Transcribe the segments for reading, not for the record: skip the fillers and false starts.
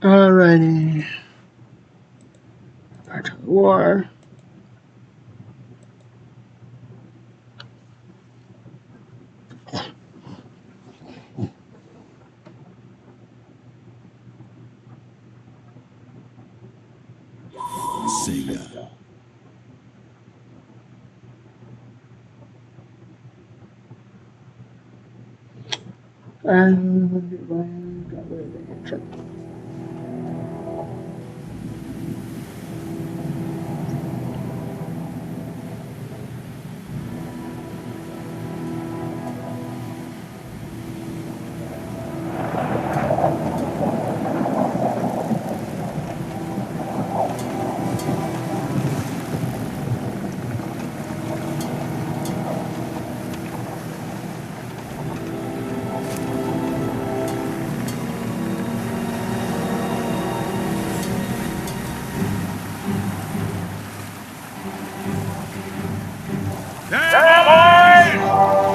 Alrighty. Back to the war. Sega. And got rid of the intro.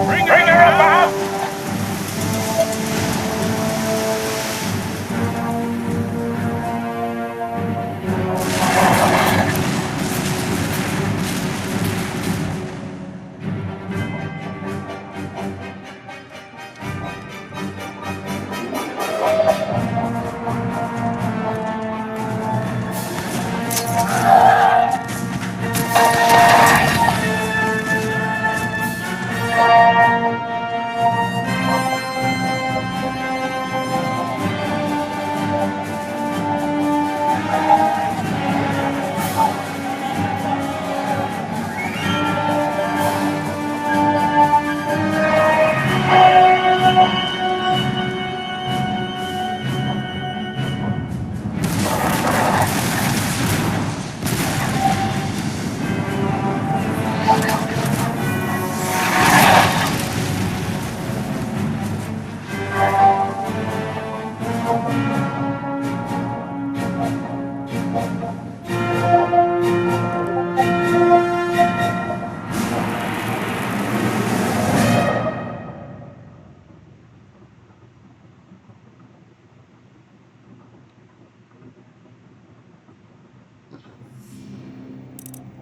Bring her up, Bob!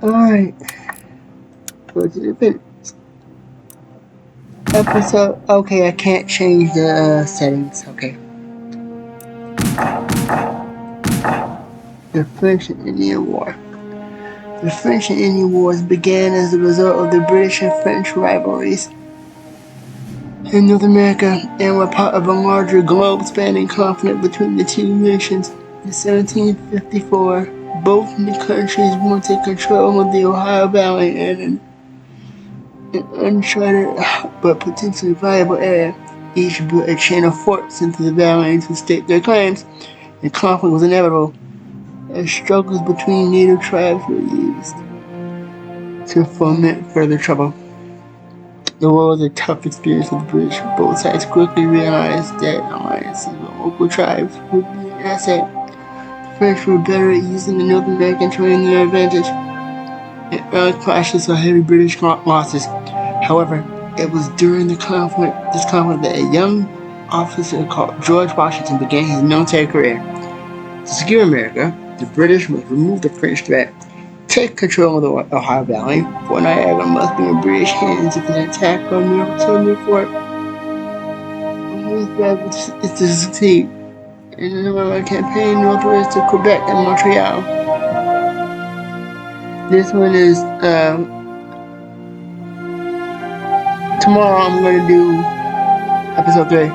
Alright. Go to the finish. Episode. Okay, I can't change the settings. Okay. The French and Indian War. The French and Indian Wars began as a result of the British and French rivalries in North America and were part of a larger globe-spanning conflict between the two nations. In 1754, both countries wanted control of the Ohio Valley and an uncharted but potentially viable area. Each built a chain of forts into the valley to stake their claims, and conflict was inevitable, as struggles between native tribes were used to foment further trouble. The war was a tough experience for the British. Both sides quickly realized that alliances with local tribes would be an asset. The French were better at using the North American terrain to their advantage, and early clashes saw heavy British losses. However, it was during this conflict that a young officer called George Washington began his military career. To secure America, the British must remove the French threat, take control of the Ohio Valley. Fort Niagara must be in British hands if an attack on the fort is to succeed. In the November campaign northwest to Quebec and Montreal. This one is tomorrow. I'm going to do episode 3.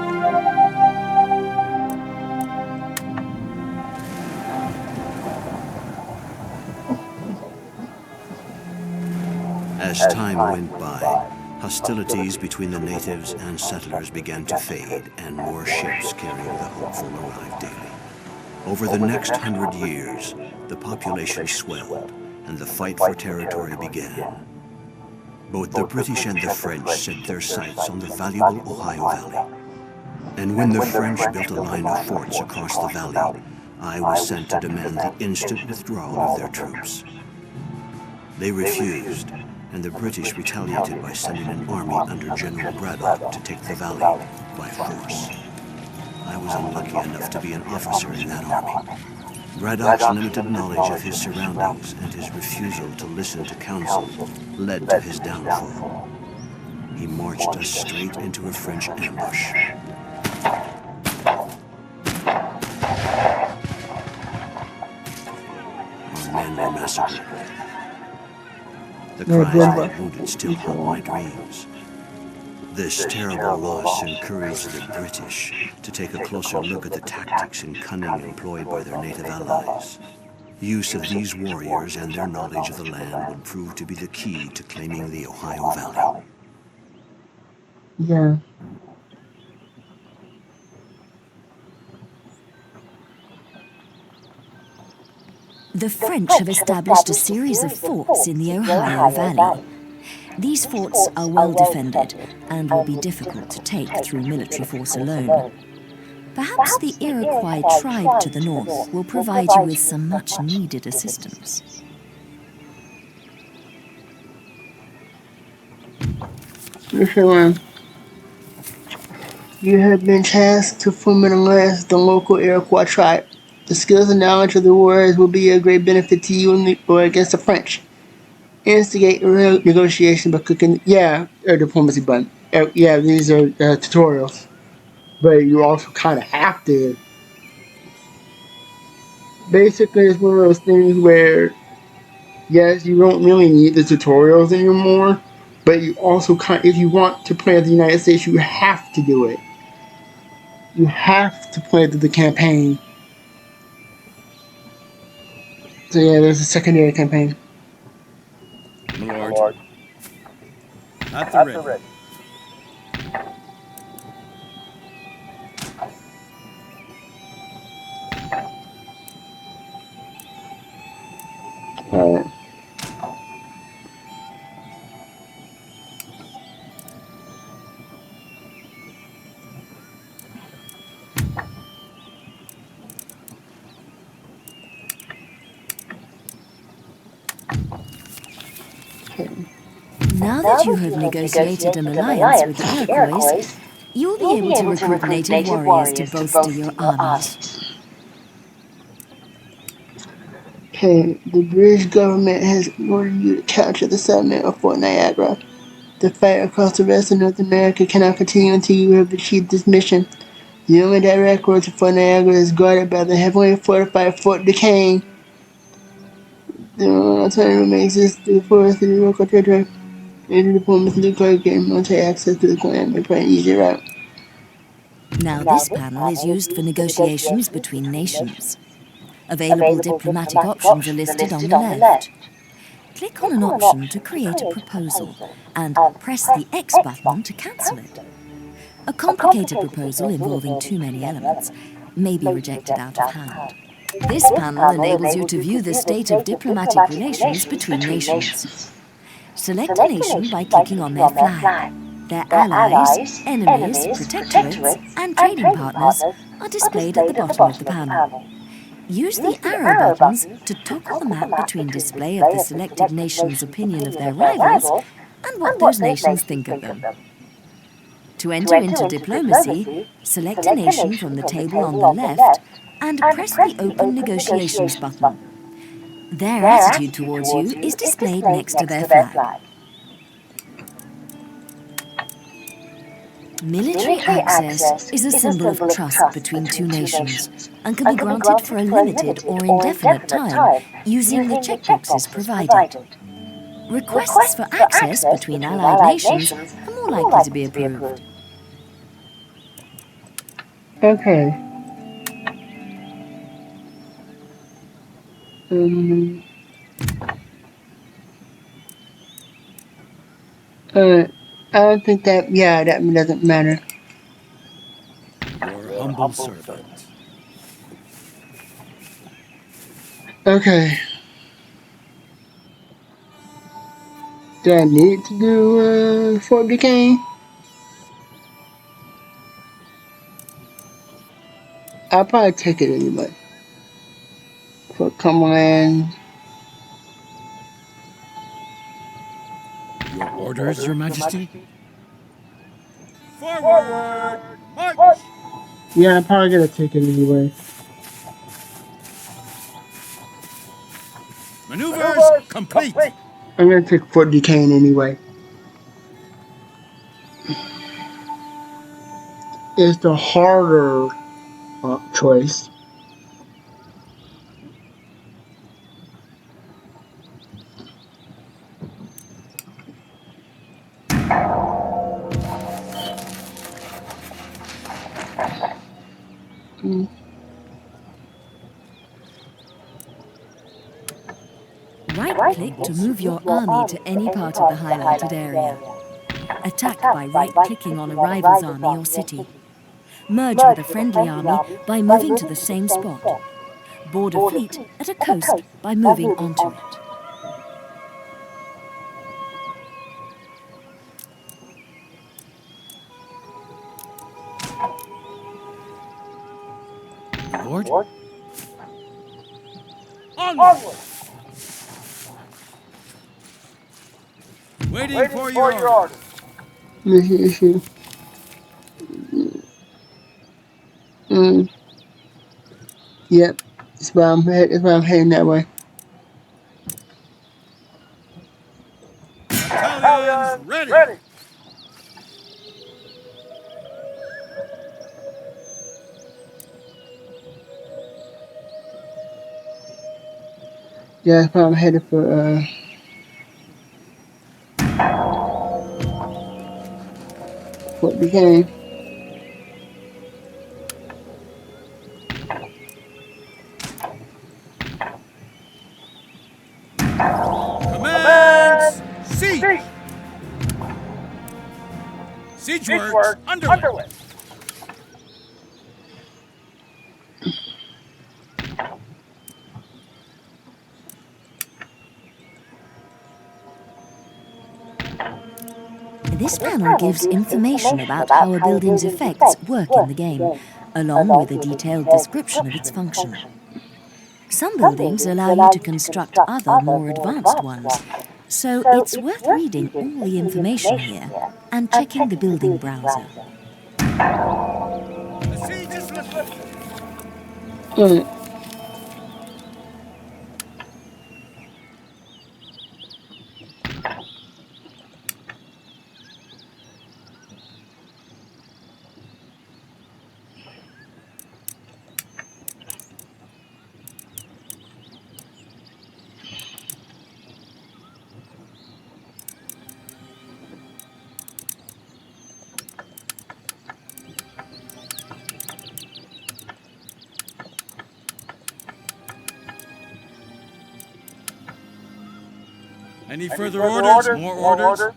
As time went by, hostilities between the natives and settlers began to fade, and more ships carrying the hopeful arrived daily. Over the next 100 years, the population swelled, and the fight for territory began. Both the British and the French set their sights on the valuable Ohio Valley. And when the French built a line of forts across the valley, I was sent to demand the instant withdrawal of their troops. They refused, and the British retaliated by sending an army under General Braddock to take the valley by force. I was unlucky enough to be an officer in that army. Braddock's limited knowledge of his surroundings and his refusal to listen to counsel led to his downfall. He marched us straight into a French ambush. Our men were massacred. The cries of the wounded still haunt my dreams. This terrible loss encouraged the British to take a closer look at the tactics and cunning employed by their native allies. Use of these warriors and their knowledge of the land would prove to be the key to claiming the Ohio Valley. Yeah. The French have established a series of forts in the Ohio Valley. These forts are well defended and will be difficult to take through military force alone. Perhaps the Iroquois tribe to the north will provide you with some much-needed assistance. Listen, you have been tasked to formalize the local Iroquois tribe. The skills and knowledge of the warriors will be a great benefit to you in the war against the French. Instigate negotiation by clicking, diplomacy button. Yeah, these are tutorials. But you also kind of have to. Basically, it's one of those things where, yes, you don't really need the tutorials anymore, but you also if you want to play as the United States, you have to do it. You have to play the campaign. So yeah, there's a secondary campaign. My lord. At the ready. Alright. Now that you have negotiated an alliance with the Iroquois, you will be able to recruit native warriors to bolster your armies. Okay, the British government has ordered you to capture the settlement of Fort Niagara. The fight across the rest of North America cannot continue until you have achieved this mission. The only direct road to Fort Niagara is guarded by the heavily fortified Fort Duquesne. The only alternative may exist through the forest of the local territory. Major diplomacy declared getting military access to the land may provide an easier route. Now this panel is used for negotiations between nations. Available diplomatic options are listed on the left. Click on an option to create a proposal and press the X button to cancel it. A complicated proposal involving too many elements may be rejected out of hand. This panel enables you to view the state of diplomatic relations between nations. Select a nation by clicking on their flag. Their allies, enemies, protectorates, and trading partners are displayed at the bottom of the panel. Use the arrow buttons to toggle the map between display of the selected nation's opinion of their rivals and what those nations think of them. To enter into diplomacy, select a nation from the table on the left and press the Open Negotiations button. Their attitude towards you is displayed next to their flag. Military access is a symbol of trust between two nations and can be granted for a limited or indefinite time using the checkboxes provided. Requests for access between allied nations are more likely to be approved. Okay. I don't think that doesn't matter. Your humble servant. Okay. Do I need to do Fort Duquesne? I'll probably take it anyway. Fort Cumberland. Your orders, Your Majesty? Forward! March! Yeah, I'm probably gonna take it anyway. Maneuvers complete. I'm gonna take Fort Duquesne anyway. It's the harder choice. Right-click to move your army to any part of the highlighted area. Attack by right-clicking on a rival's army or city. Merge with a friendly army by moving to the same spot. Board a fleet at a coast by moving onto it. Lord? Onward. Waiting for your orders. Mission issue. Yep. That's why I'm heading that way. Battalions ready. Yeah, that's why I'm headed for Fort Duquesne. Commence siege. Siege works underway. This panel gives information about how a building's effects work in the game, along with a detailed description of its function. Some buildings allow you to construct other, more advanced ones, so it's worth reading all the information here and checking the building browser. The siege is lifted. Alright. Any further orders? More orders?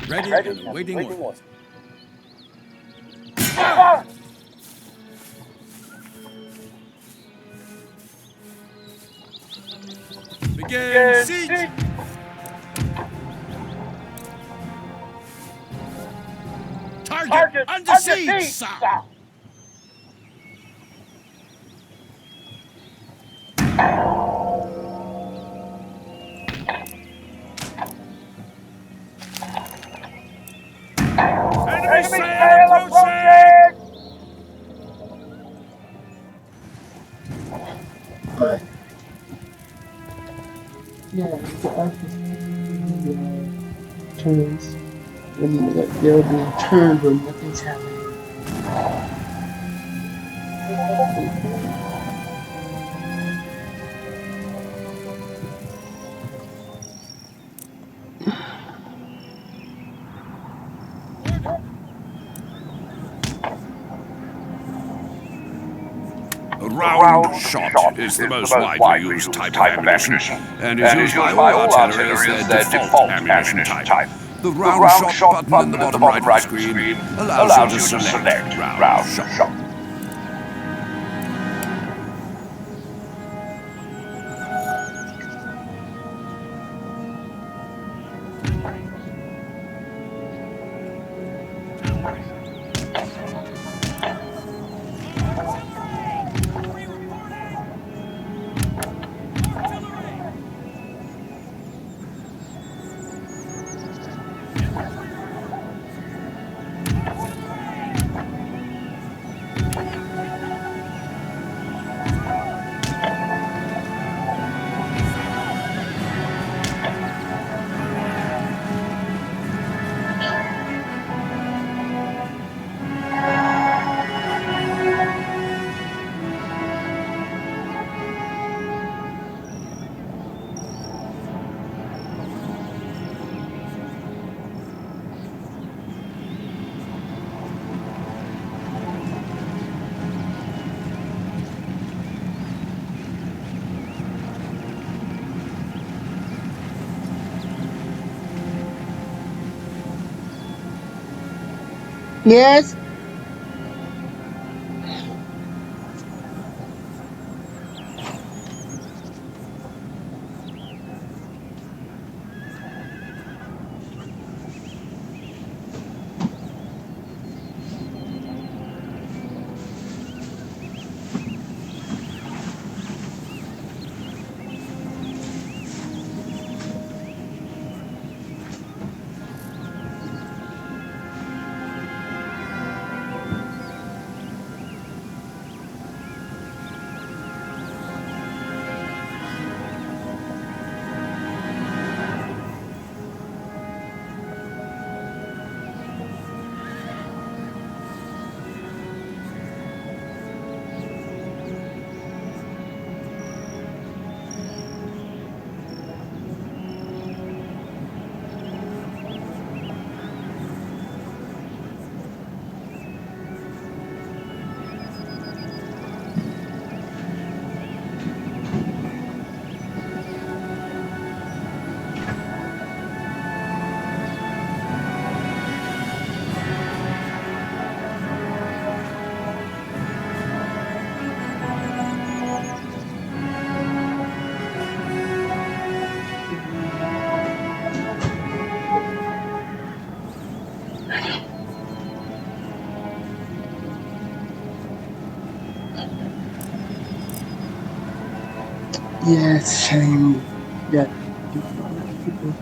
Ready and awaiting orders. Begin siege! Target under siege, sir! Enemy sail approaching! Yeah, turns. When they'll be turned when nothing's happening. A round shot is the most widely used type of ammunition, and is used by all artillery as their default ammunition type. The round shot button in the bottom right of the screen allows you to select round shot. Yes? Yeah, it's a shame that people.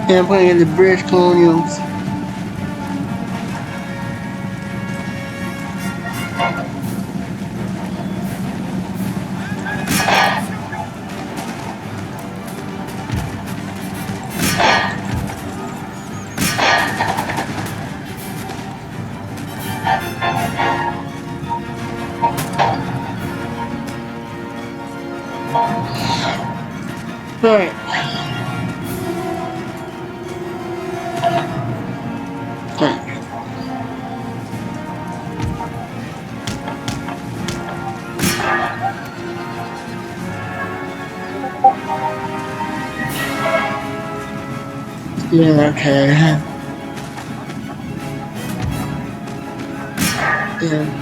And I'm playing as the British Colonials. Alright. Yeah, okay. Yeah.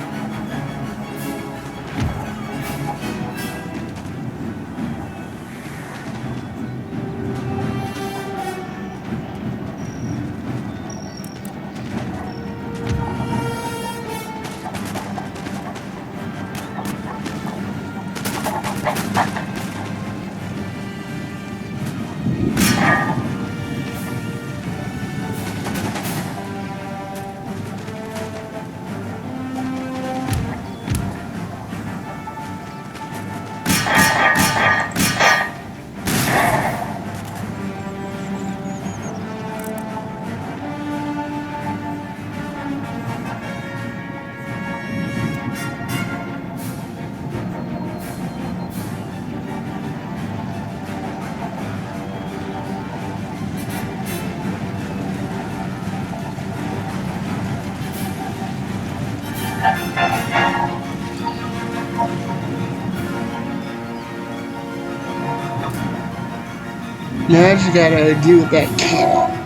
Now I just gotta deal with that cannon.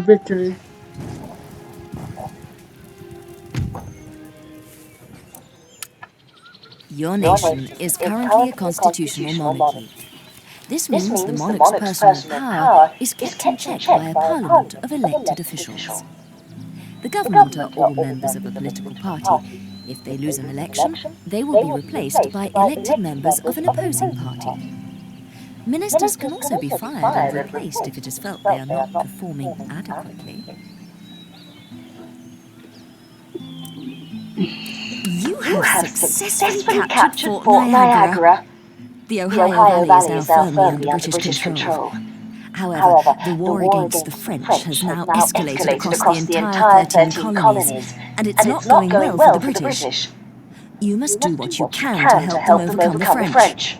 Victory. Your nation is currently a constitutional monarchy. This means the monarch's personal power is kept in check by a parliament of elected officials. The government are all members of a political party. If they lose an election, they will be replaced by elected members of an opposing party. Ministers can also be fired and replaced if it is felt they are not performing adequately. You have successfully captured Fort Niagara. The Ohio Valley is now firmly under British control. However, the war against the French has now escalated across the entire 13 colonies, and it's not going well for the British. You must do what you can to help them overcome the French.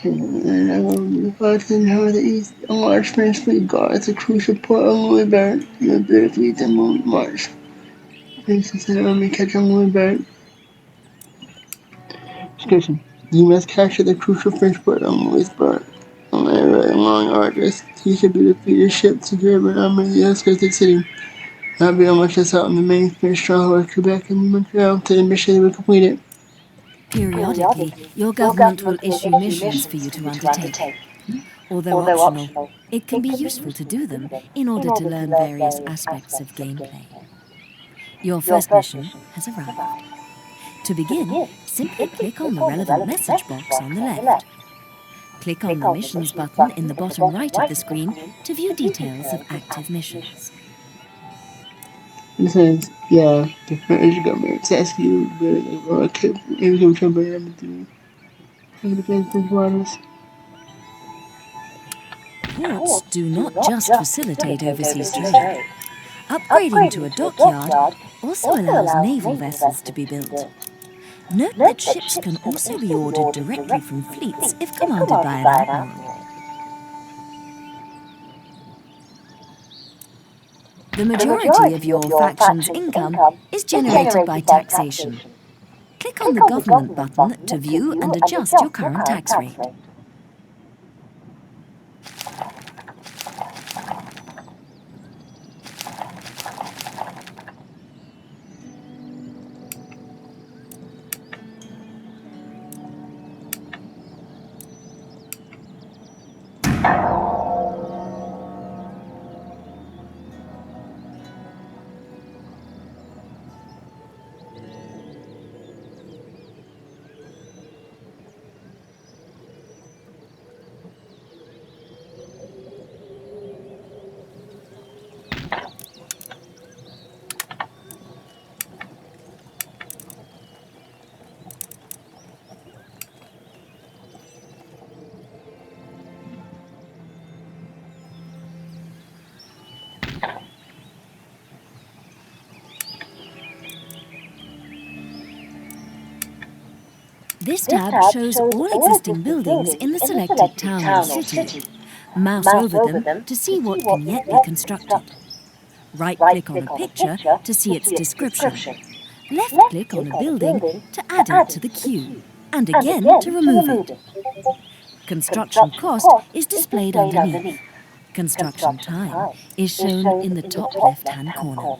The Hudson River, the east, a large French fleet guards a crucial port on Louisburg. Your British fleet then march. Princess and army catch on Louisburg. Description: you must capture the crucial French port on Louisburg. On a long arduous, he should be defeated ship to grab an army of the outskirts of the city. Not be much assault on the main French stronghold of Quebec and Montreal till the mission will be completed. Periodically, your government will issue missions for you to undertake. Although optional, it can be useful to do them in order to learn various aspects of gameplay. Your first mission has arrived. To begin, simply click on the relevant message box on the left. Click on the Missions button in the bottom right of the screen to view details of active missions. It says, yeah, the French government asks you to keep everything from bringing them to the French waters. Ports do not just facilitate overseas trade. Upgrading to a dockyard also allows naval vessels to be built. Note that ships can also be ordered directly from fleets if commanded by an admiral. The majority of your faction's income is generated by taxation. Click on the Government button to view and adjust your current tax rate. This tab shows all existing buildings in the selected town or city. Mouse over them to see what can yet be constructed. Right-click on a picture to see its description. Left-click on a building to add it to the queue, and again to remove it. Construction cost is displayed underneath. Construction time is shown in the top left-hand corner.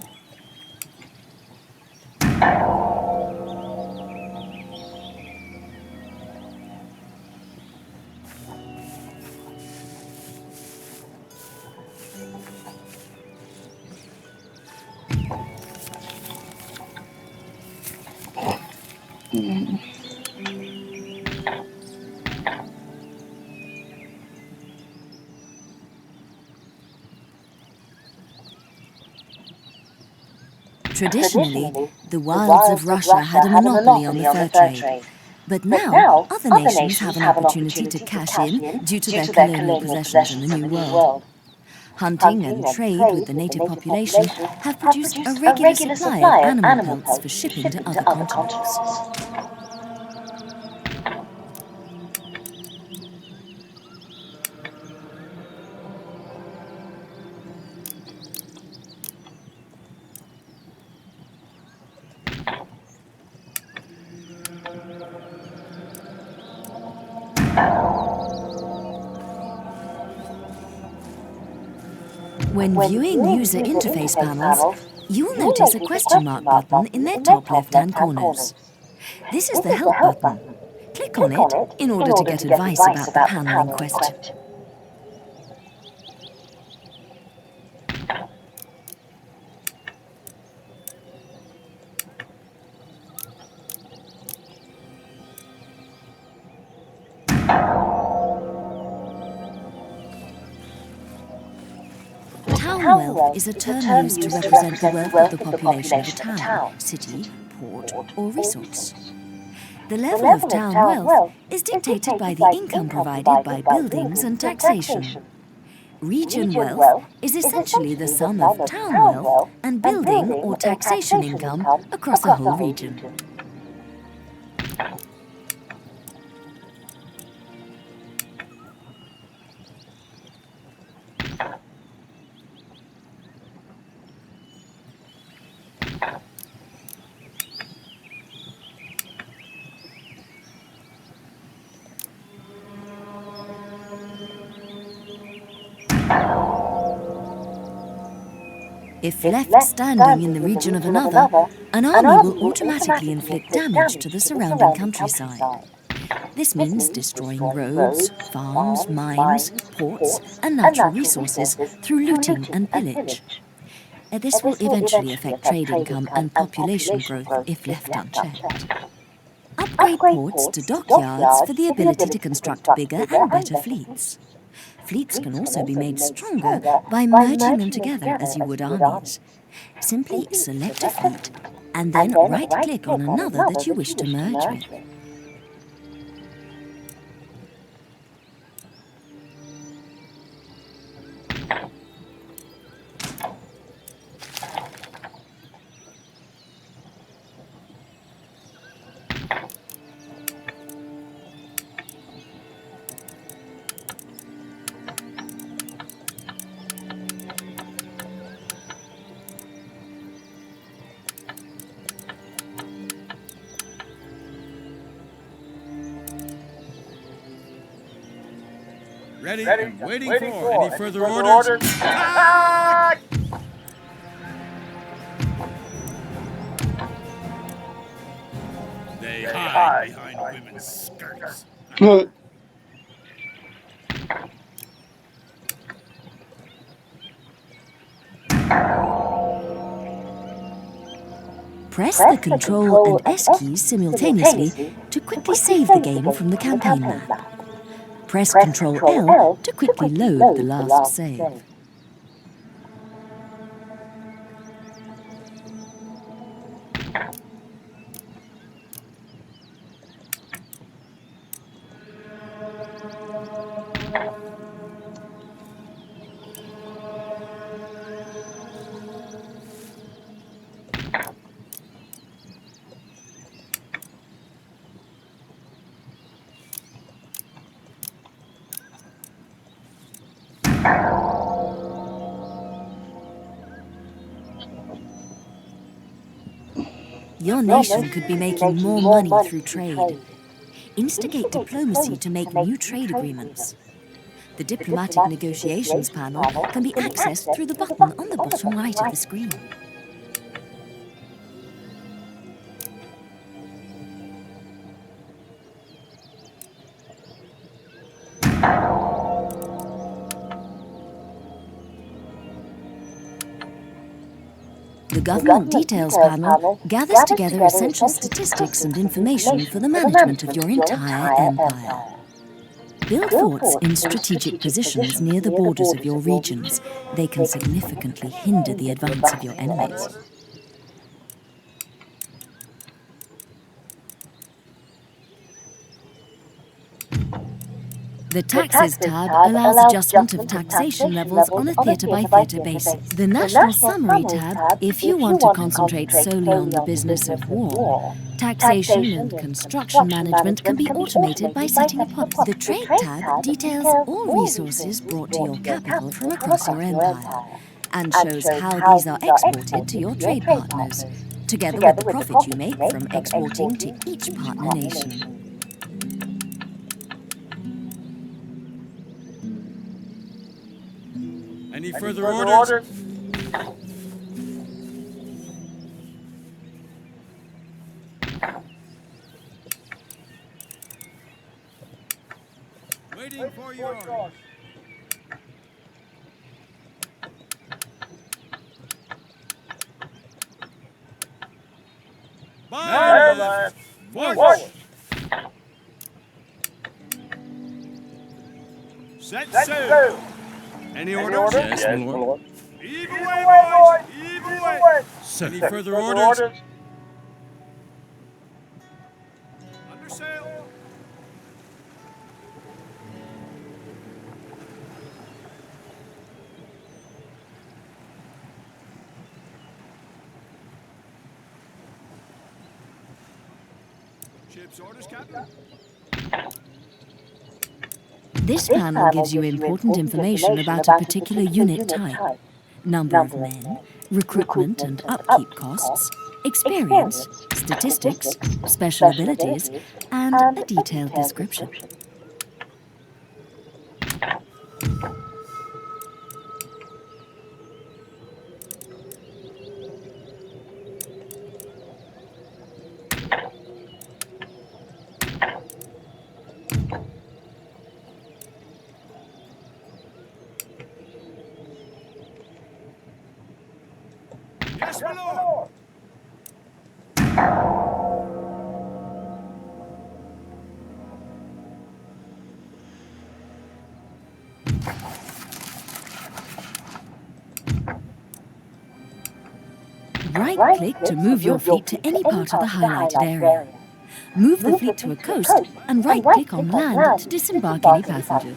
Traditionally, the wilds of Russia had a monopoly on the fur trade. But now, other nations have an opportunity to cash in due to their colonial possessions in the New World. Hunting and trade with the native population have produced a regular supply of animal pelts for shipping to other continents. When viewing user interface panels, you will notice a question mark button in their top left-hand corners. This is the Help button. Click on it in order to get advice about the panel in question. Town wealth is a term used to represent the wealth of the population of a town, city, port, or resource. The level of town wealth is dictated by the income provided by buildings and taxation. Region wealth is essentially the sum of town wealth and building or taxation income across a whole region. If left standing in the region of another, an army will automatically inflict damage to the surrounding countryside. This means destroying roads, farms, mines, ports, and natural resources through looting and pillage. This will eventually affect trade income and population growth if left unchecked. Upgrade ports to dockyards for the ability to construct bigger and better fleets. Fleets can also be made stronger by merging them together as you would armies. Simply select a fleet and then right-click on another that you wish to merge with. Ready and waiting for any further orders. Attack! They hide behind women's skirts. Press the Control and S keys simultaneously to quickly save the game from the campaign map. Press Control L to quickly load the last save. Your nation could be making more money through trade. Instigate diplomacy to make new trade agreements. The diplomatic negotiations panel can be accessed through the button on the bottom right of the screen. The Government Details panel gathers together essential statistics and information for the management of your entire empire. Build forts in strategic positions near the borders of your regions. They can significantly hinder the advance of your enemies. The Taxes tab allows adjustment of taxation levels on a theatre-by-theatre basis. The National Summary tab, if you want to concentrate solely on the business of war. Taxation and construction management can be automated by setting a policy. The Trade tab details all resources brought to your capital from across your empire and shows how these are exported to your trade partners, together with the profit you make from exporting to each partner nation. Any further orders? Waiting for your orders. By forward. Set sail. Any orders? Yes, my lord. Heave away, boys! Heave away! Any further orders? Under sail. Ship's orders, Captain. This panel gives you important information about a particular unit type, number of men, recruitment and upkeep costs, experience, statistics, special abilities, and a detailed description. Yes, my lord. Right-click to move your fleet to any part of the highlighted area. Move the fleet to a coast and right-click on land to disembark any passengers.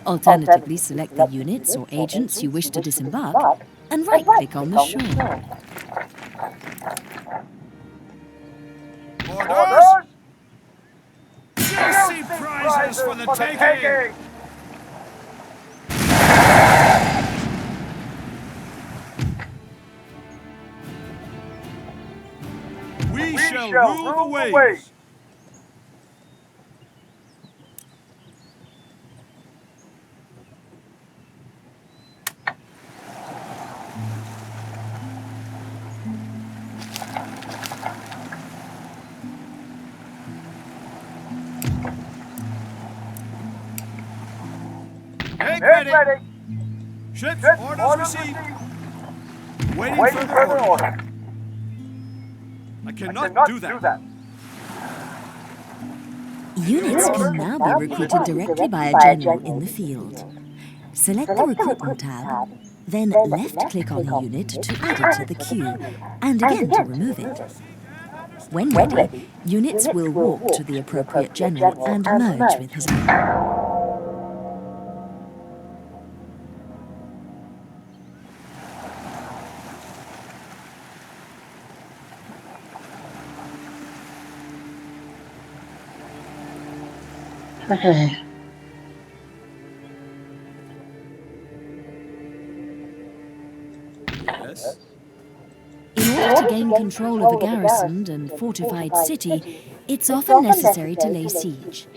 Alternatively, select the units or agents you wish to disembark and right-click on the shore. Orders? Juicy prizes for the taking! We shall rule the waves! Make ready. Ships, orders received. Waiting further orders. I cannot do that. Units can now be recruited directly by a general in the field. Select the Recruitment tab, then left-click on a unit to add it to the queue, and again to remove it. When ready, units will walk to the appropriate general and merge with his own. Okay. Yes. In order to gain control of a garrisoned and fortified city, it's often necessary to lay siege.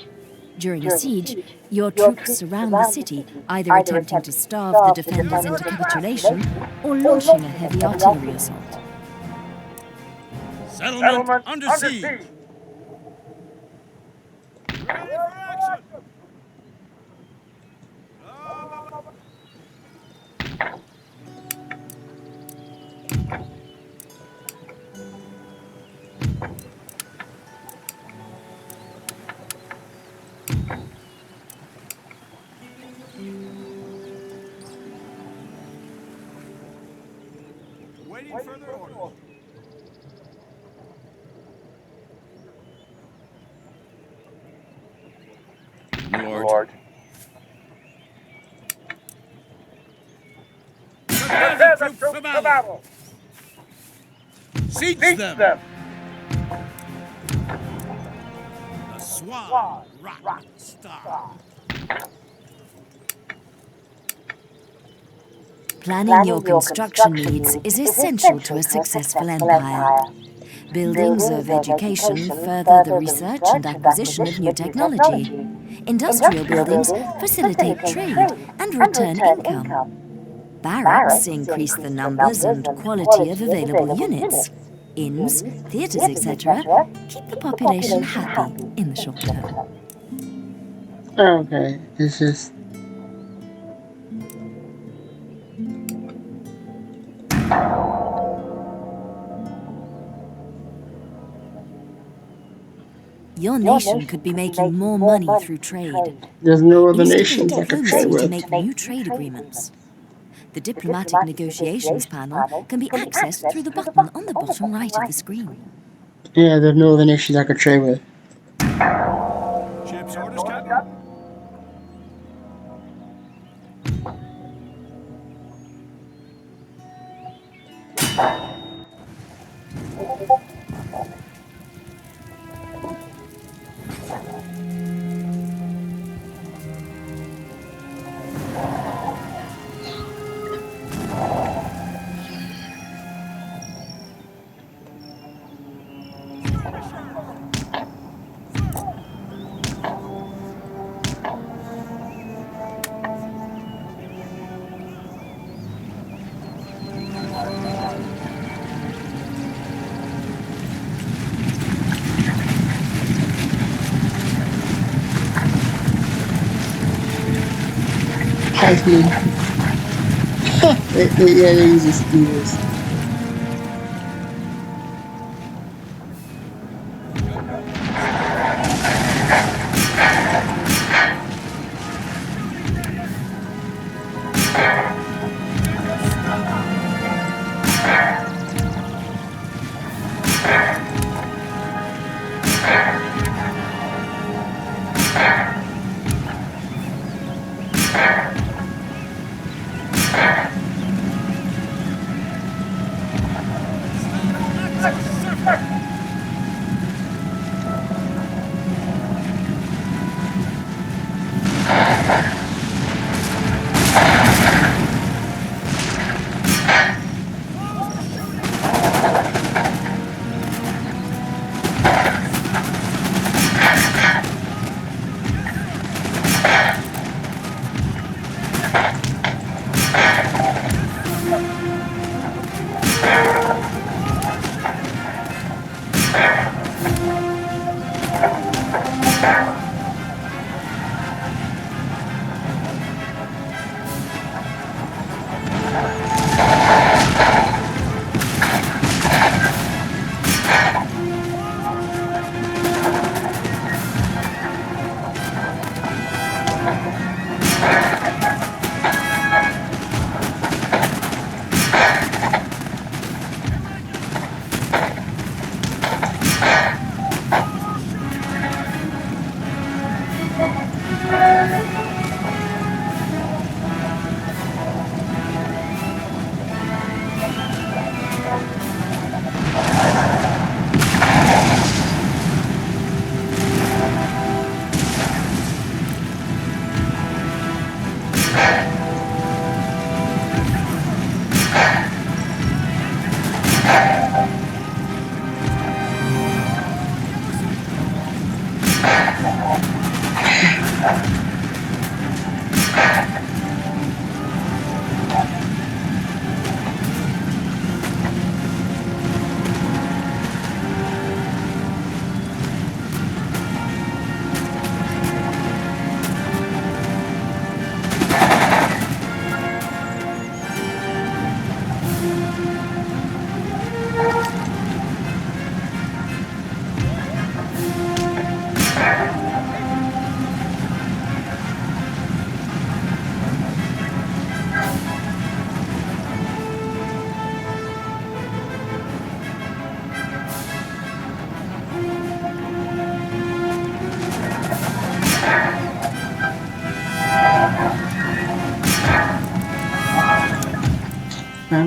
During a siege, your troops surround the city, either attempting to starve the defenders into capitulation or launching a heavy artillery assault. Settlement under siege. Ready for action. Waiting further orders. Lord. Prepare the troops for battle. Siege them. The Swan Rock Star. Planning your construction needs is essential to a successful empire. Buildings of education further the research and acquisition of new technology. Industrial buildings facilitate trade and return income. Barracks increase the numbers and quality of available units. Inns, theatres, etc. keep the population happy in the short term. Okay, it's just... Your nation could be making more money through trade. There's no other Use nations I can trade diplomacy to with. make new trade agreements. The diplomatic negotiations panel can be accessed through the button on the bottom right of the screen. Yeah, there's no other nations I could trade with. Ship's orders, Captain. Heisman. Yeah, they use the speeders.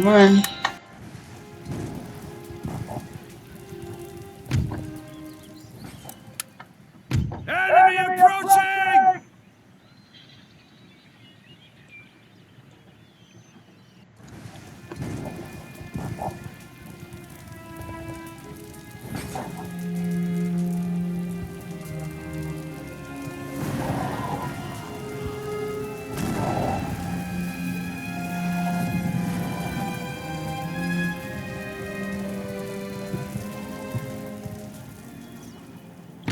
Run. Enemy approaching!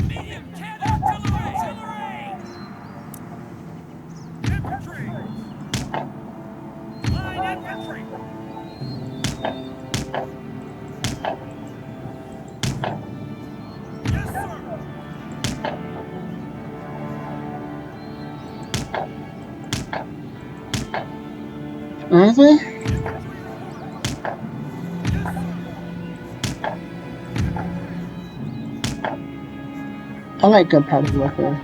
Medium cannon artillery! Infantry! Line infantry! Yes, sir! Honestly, I like gunpowder warfare.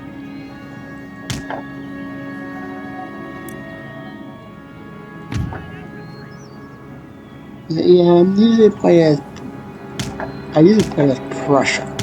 Yeah, I usually play as Prussia.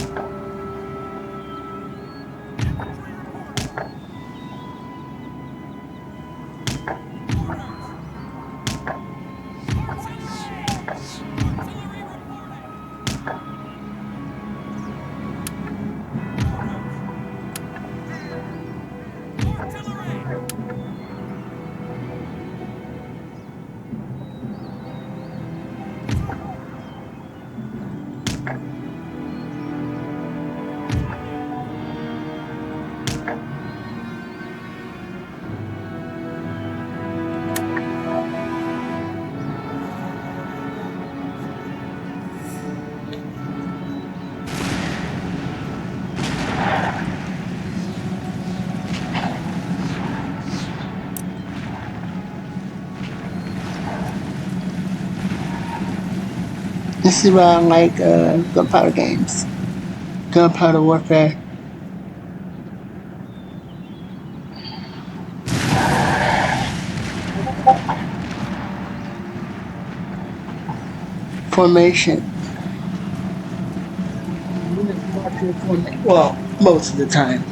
This is why I like gunpowder games. Gunpowder warfare. Formation. Units march in formation. Well, most of the time.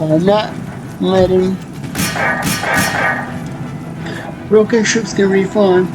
I'm not letting broken ships can reform.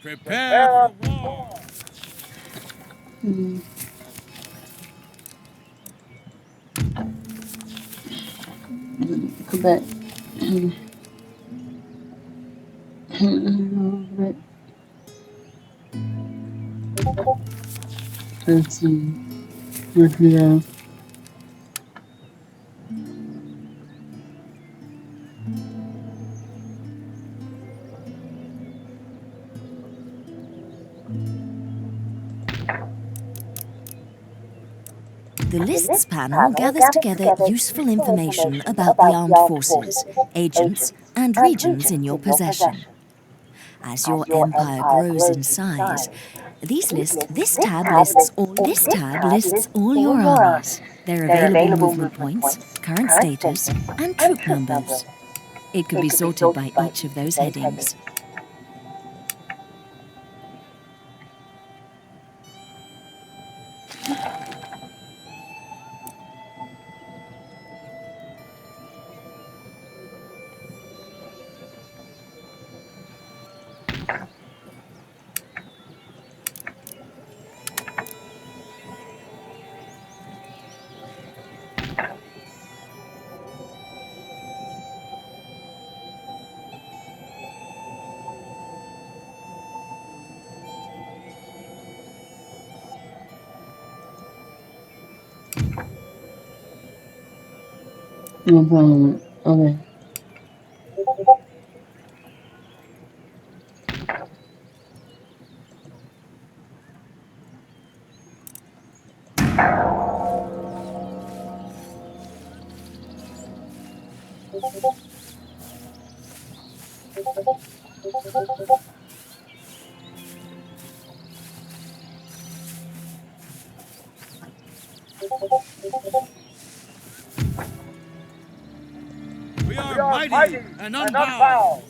Prepare for war. Come back. Let's see. Where can we go? The Lists panel gathers together useful information about the armed forces, agents, and regions in your possession. As your empire grows in size, this tab lists all your armies, their available movement points, current status, and troop numbers. It can be sorted by each of those headings. No problem. Okay. We are mighty and unbound.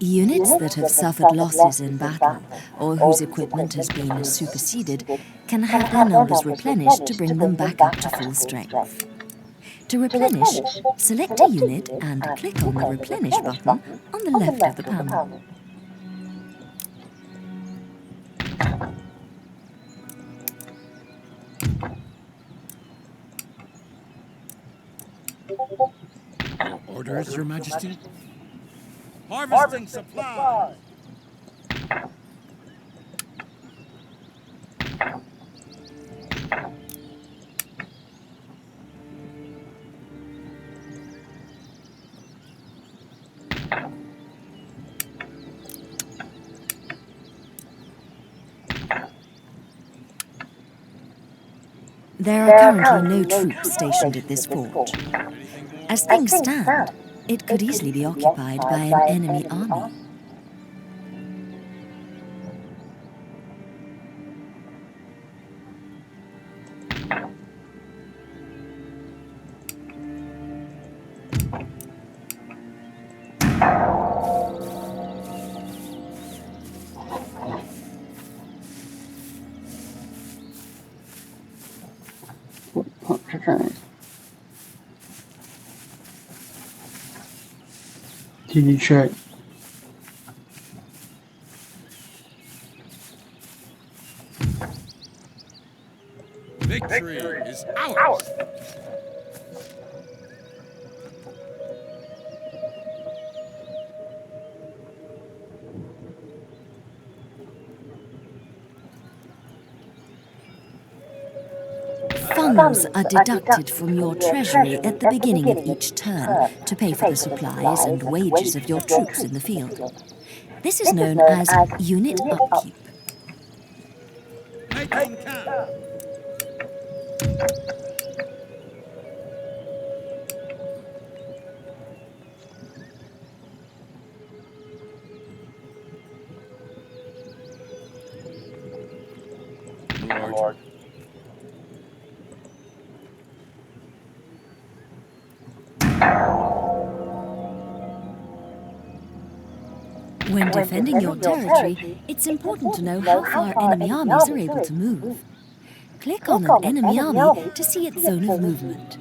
Units that have suffered losses in battle, or whose equipment has been superseded, can have their numbers replenished to bring them back up to full strength. To replenish, select a unit and click on the Replenish button on the left of the panel. Your orders, Your Majesty? Harvesting supplies. There are currently no troops stationed at this fort. As things stand, it could easily be occupied by an enemy army. Did you check? Victory is ours! Funds are deducted from your treasury at the beginning of each turn to pay for the supplies and wages of your troops in the field. This is known as unit upkeep. Making camp. Lord. When defending your territory, it's important to know how far enemy armies are able to move. Click on an enemy army to see its zone of movement.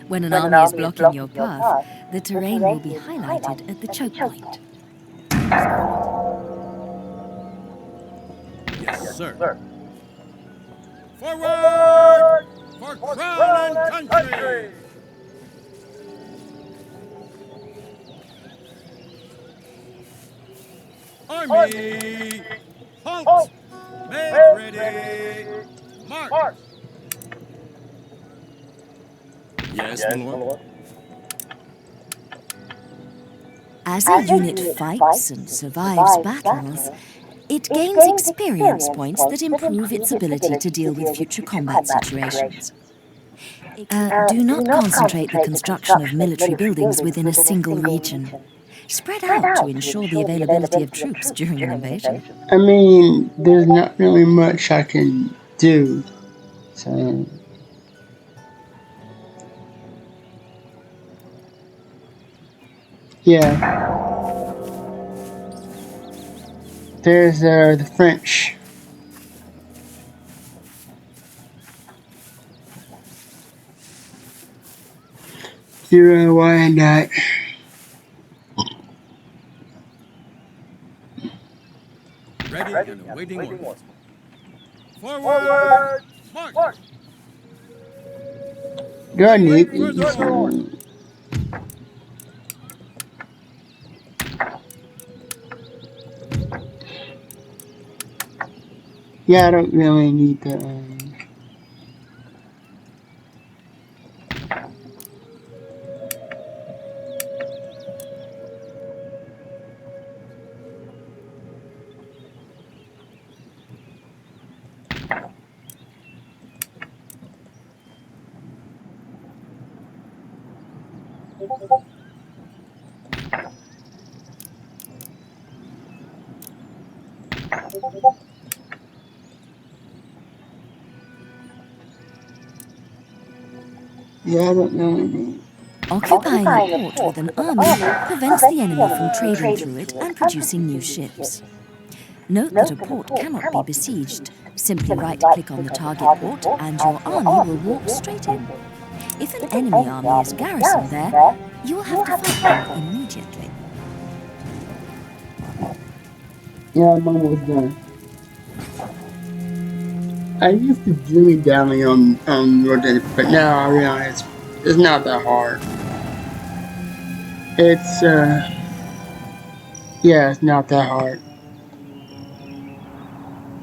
When an army is blocking your path, the terrain will be highlighted at the choke point. Yes, sir. Forward for crown and country. Army, halt! Make ready, march! Yes, my lord. As a unit fights and survives battles, it gains experience points that improve its ability to deal with future combat situations. Do not concentrate the construction of military buildings within a single region. Spread out to ensure the availability of troops during an invasion. I mean, there's not really much I can do. So. Yeah. There's the French. Zero Wyandotte. Ready and awaiting orders. Forward, march! Go Nick. Yeah, I don't really need to. Yeah, I don't know anything. Occupying a port with an army prevents the enemy from trading through it and producing new ships. Note that a port cannot be besieged. Simply right-click on the target port and your army will walk straight in. If an enemy army is garrisoned there, you will have to fight them immediately. Yeah, I'm almost done. I used to dilly dally on Red Dead, but now I realize it's not that hard. It's yeah, it's not that hard.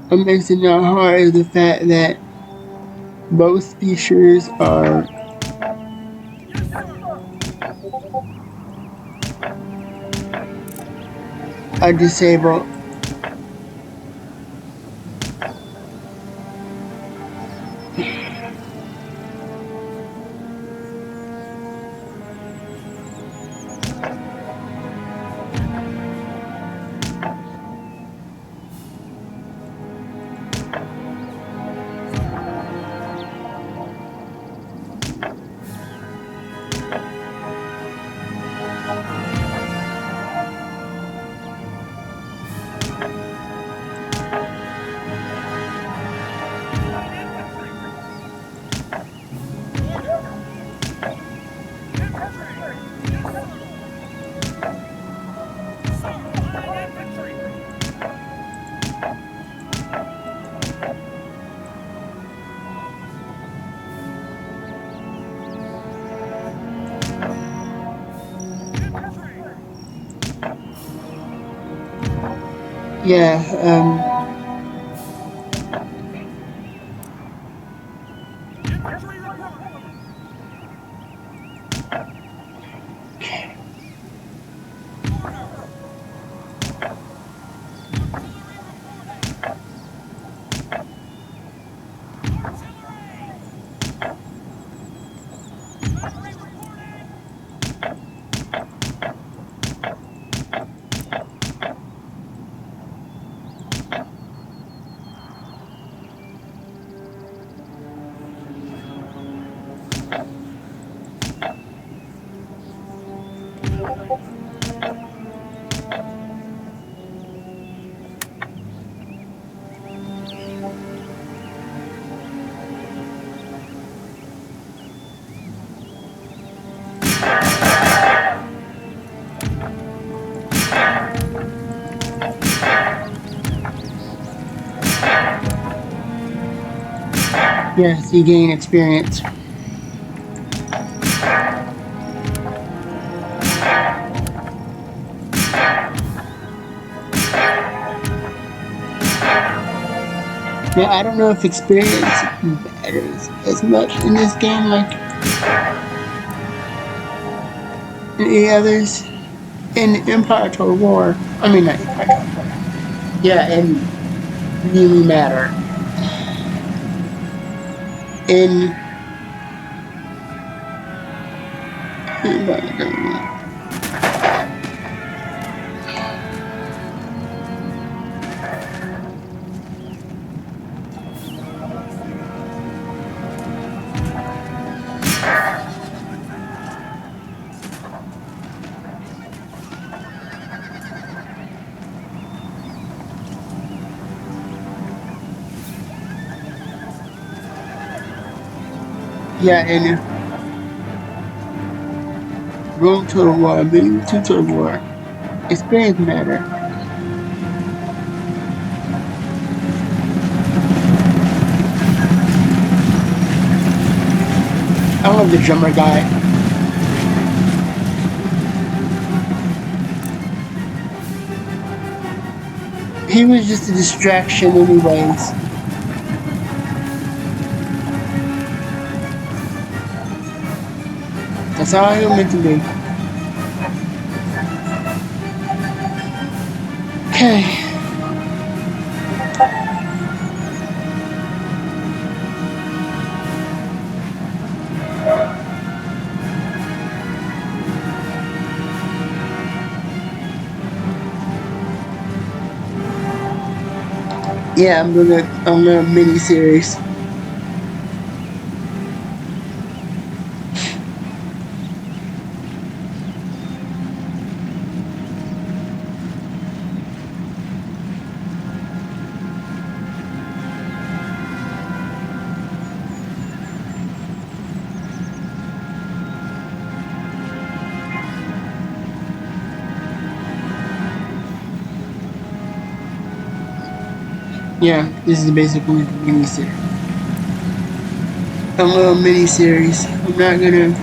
What makes it not hard is the fact that most features are disabled. Yeah, yes, you gain experience. Now, I don't know if experience matters as much in this game like in any others. In Empire Total War, I mean, not Empire Total War. Yeah, and really matter. In yeah, in Road Total War, Medieval 2 Total War, experience matter. I love the drummer guy. He was just a distraction anyways. That's how he was meant to be. Okay. Yeah, I'm gonna mini series. Yeah, this is basically a mini series. A little mini series. I'm not gonna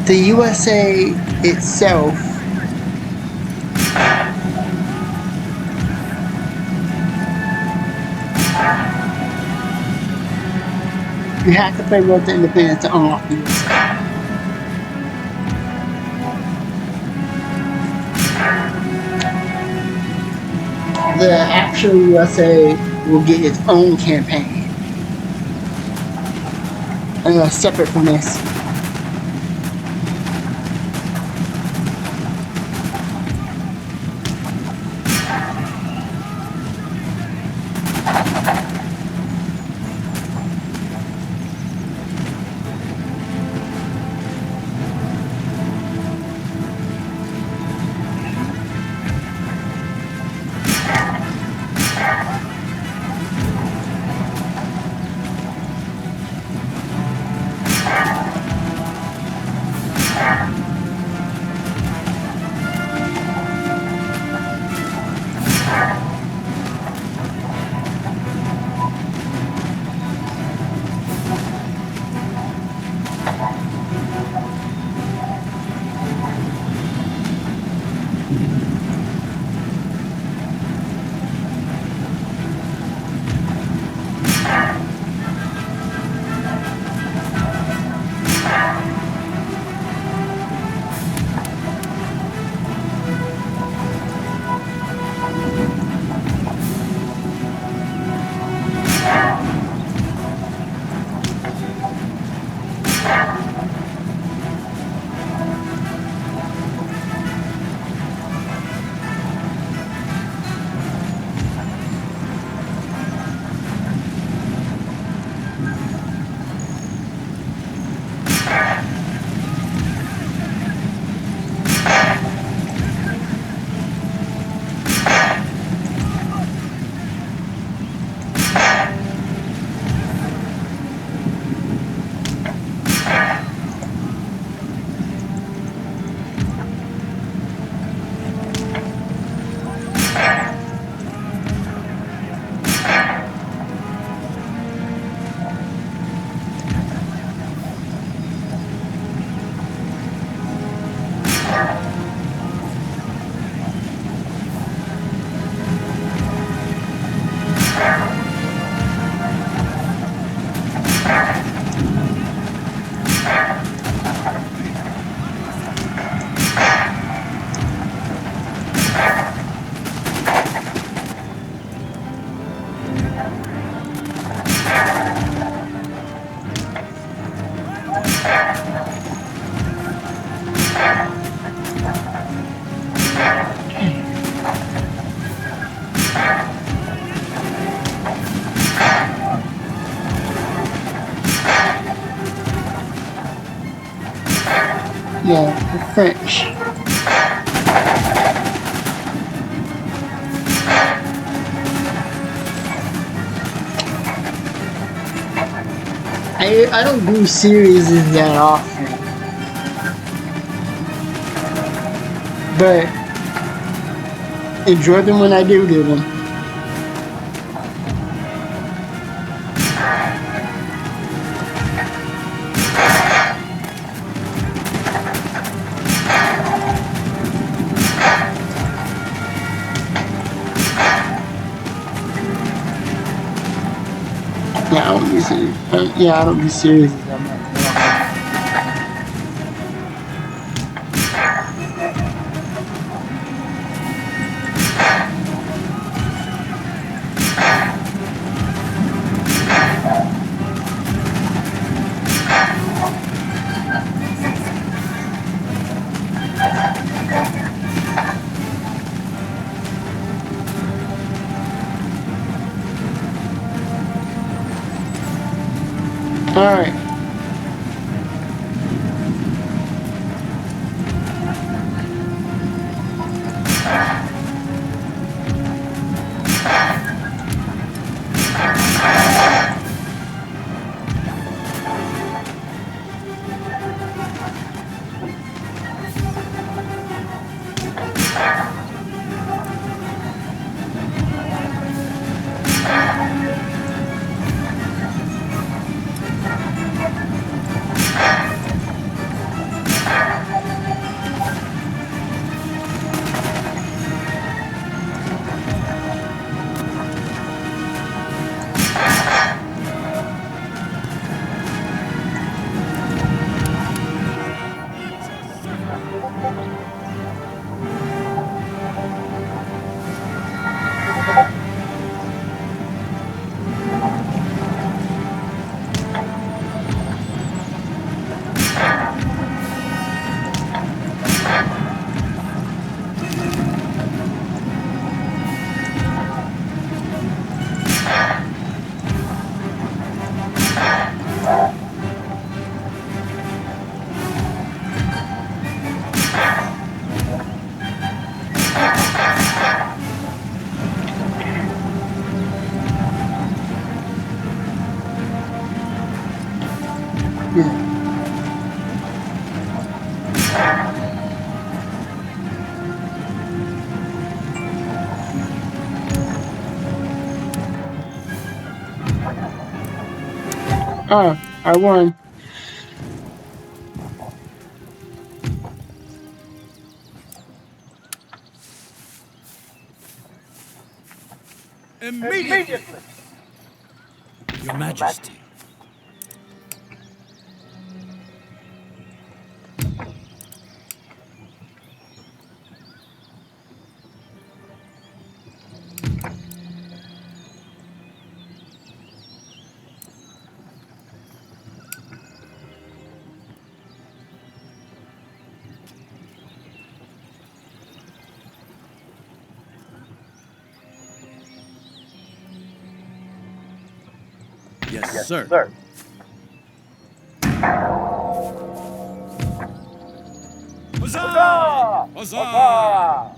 The USA itself you have to play Road to Independence to unlock the USA. The actual USA will get its own campaign, separate from this. Yeah, the French. I don't do series that often, but enjoy them when I do them. Yeah, I don't do series. I don't do series that much. Alright. Ah, I won. Immediately! Your Majesty. Yes, sir. Huzzah! Huzzah!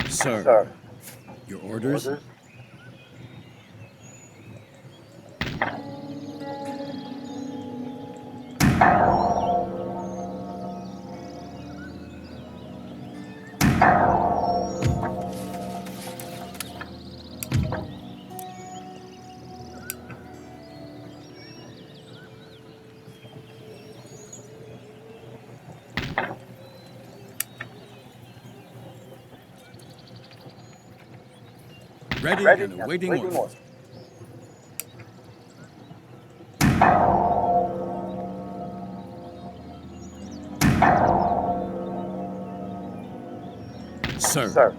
Sir. Your orders? Ready and awaiting orders. Sir.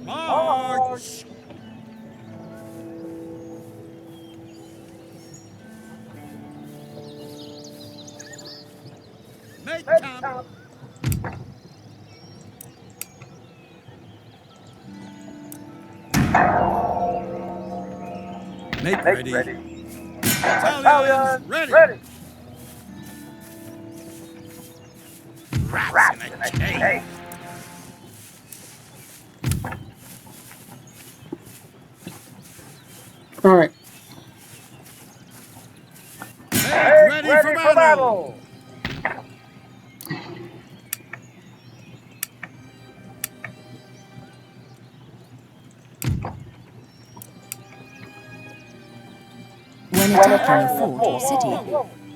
March! Make camp! Make ready. Battalions, ready! Rats in a cage! All right. Make ready for battle! When attacking a fort or city,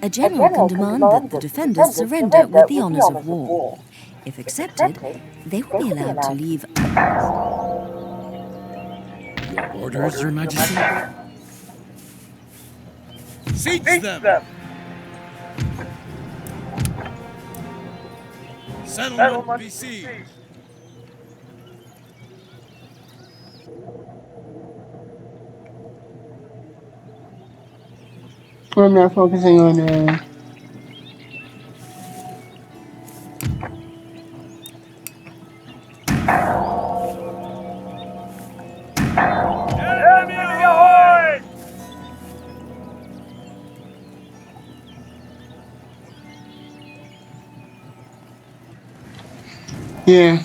a general can demand that the defenders surrender with the honours of war. If accepted, they will be allowed to leave. Your orders, Your Majesty? Siege them! Settlement besieged! I'm not focusing on. Enemy ahoy! Yeah.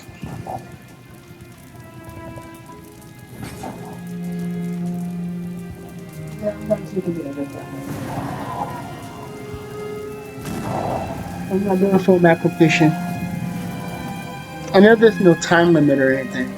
I'm not doing full map completion. I know there's no time limit or anything.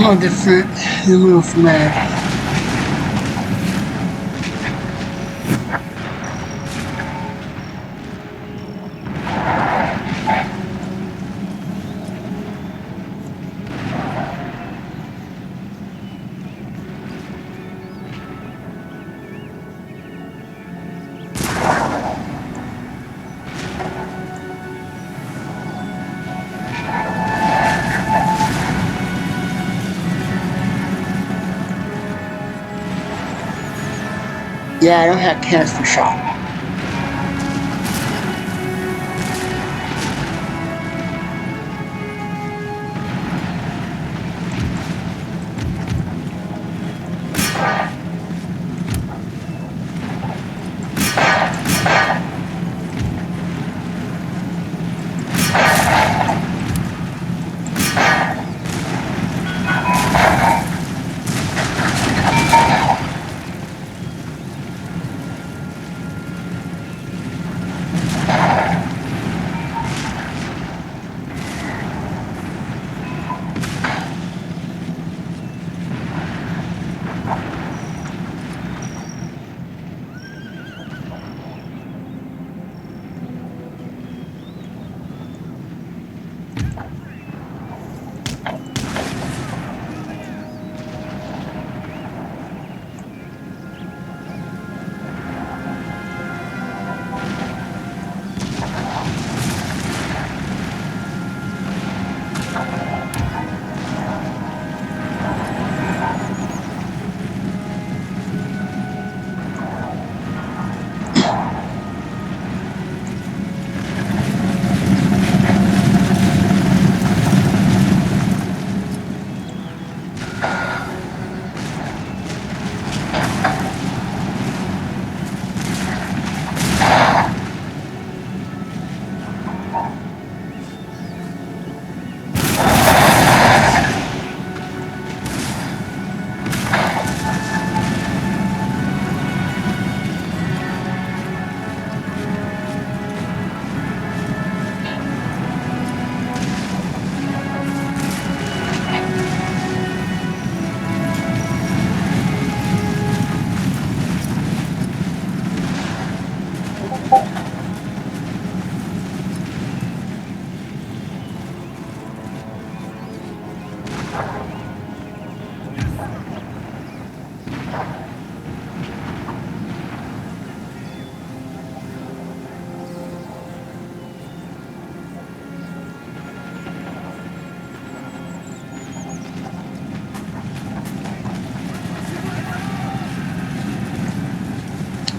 No different than we were from America. Yeah, I don't have cans for shop.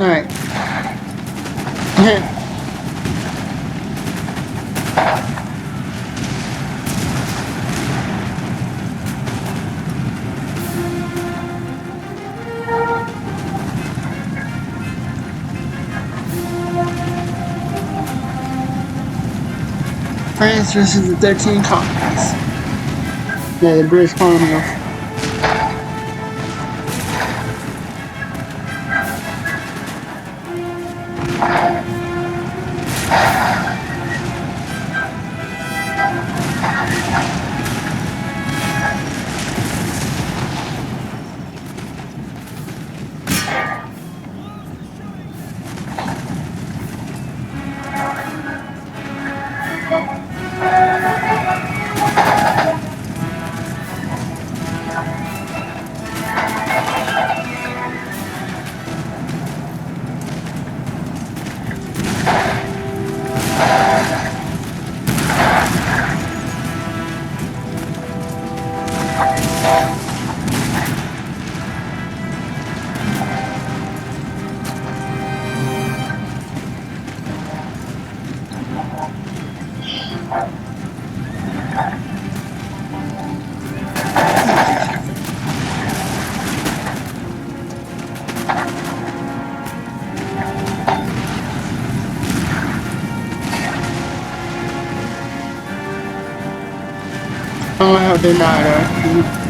Alright. France versus the 13 colonies. Yeah, the British Commonwealth. Oh, I hope they're not.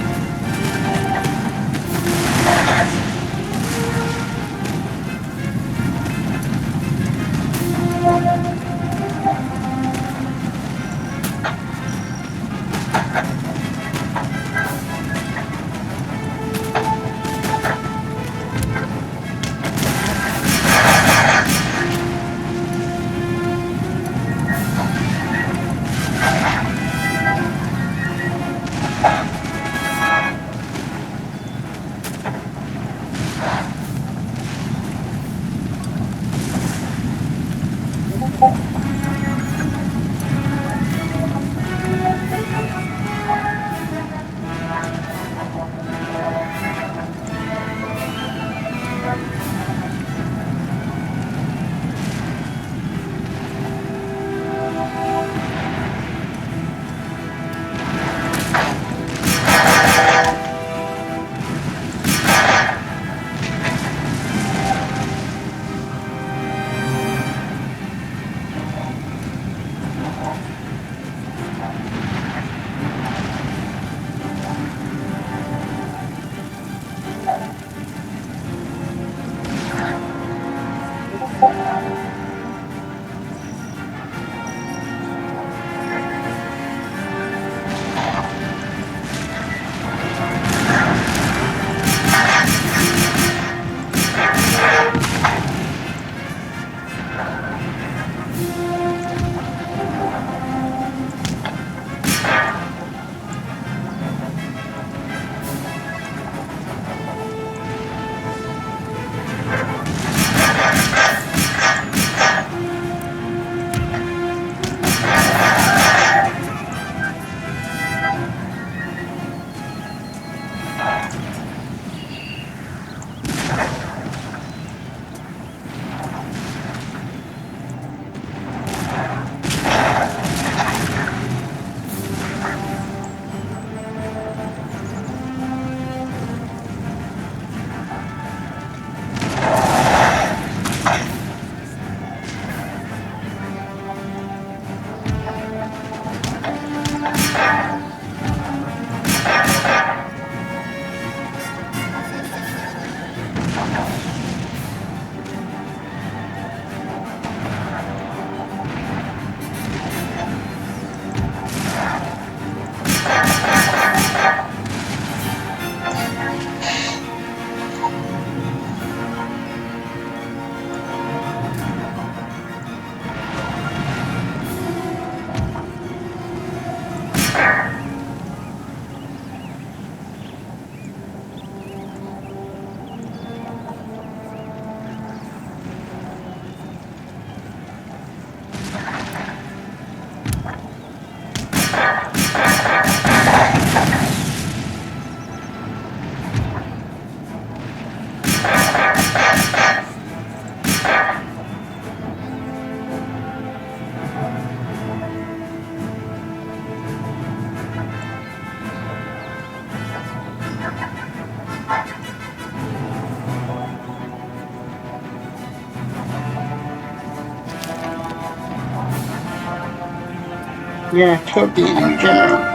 Yeah, Toby in general.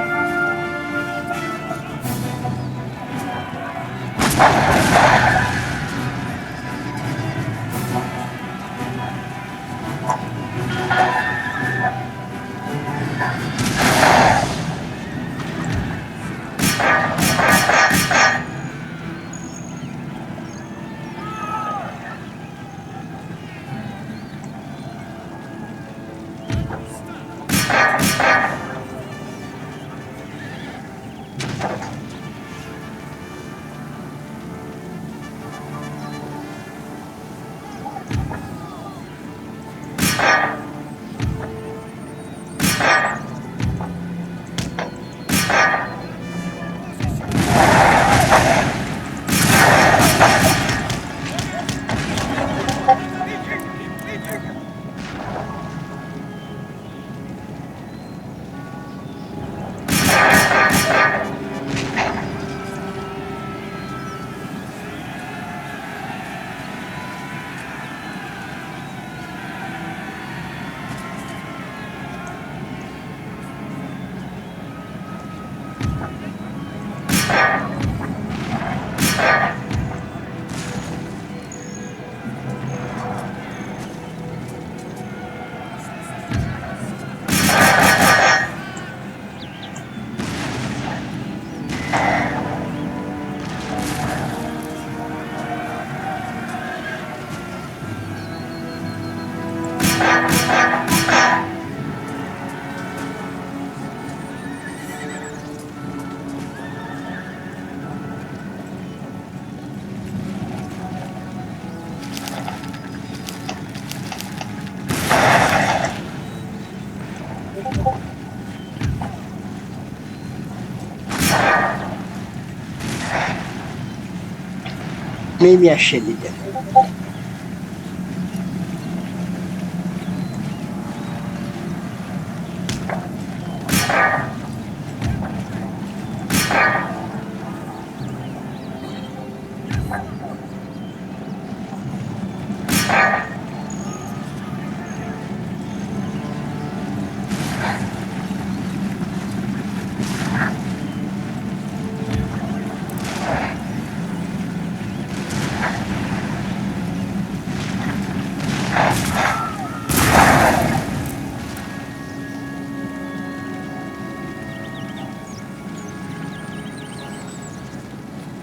Maybe I should have done it.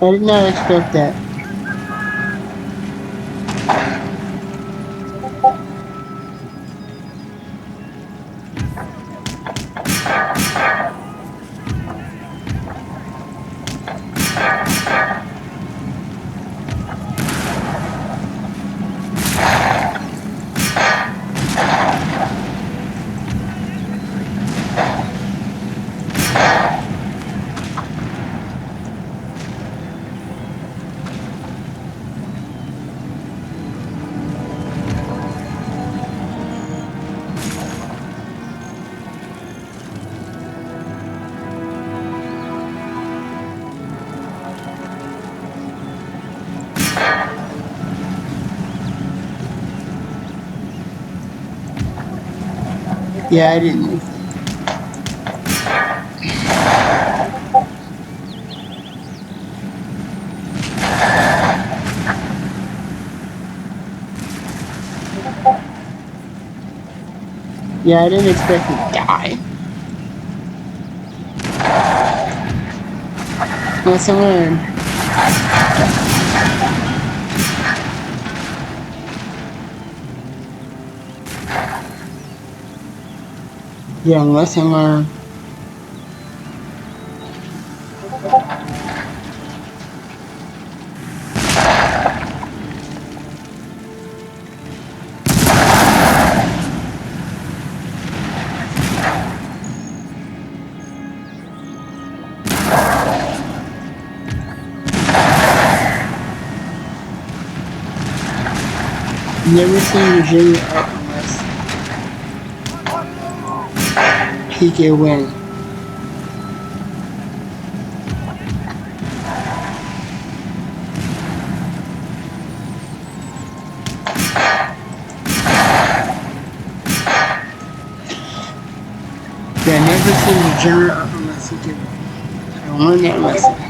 I did not expect that. Yeah, I didn't. Yeah, I didn't expect to die. Lesson learned. Yeah, lesson learned. Never seen Virginia up unless he can win. Yeah, never seen Virginia up unless he can win that lesson.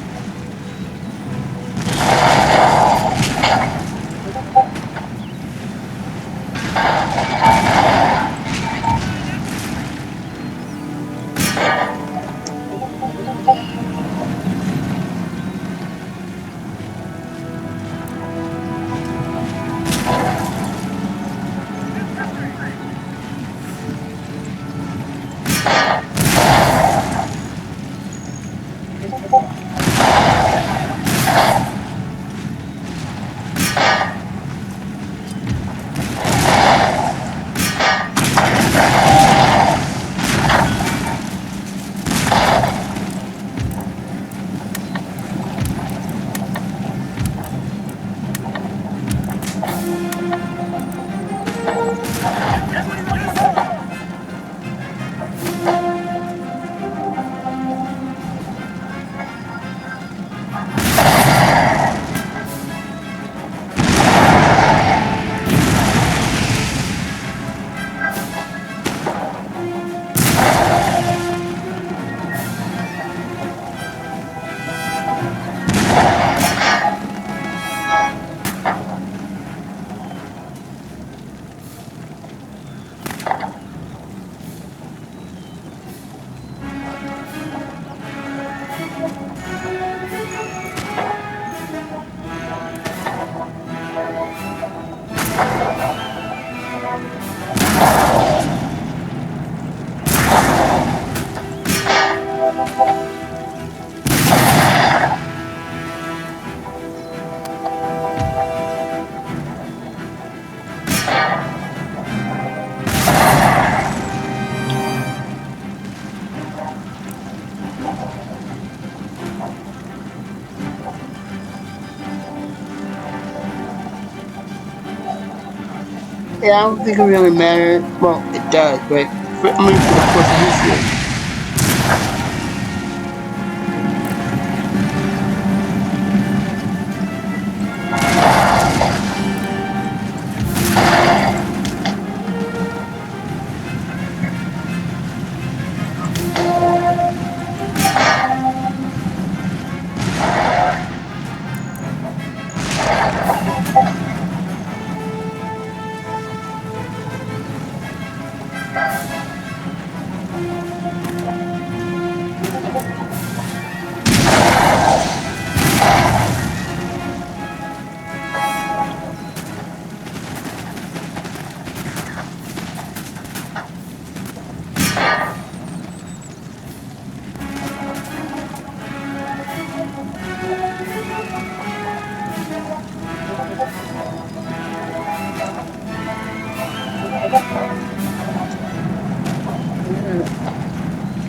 Yeah, I don't think it really matters. Well, it does, but for the course of history.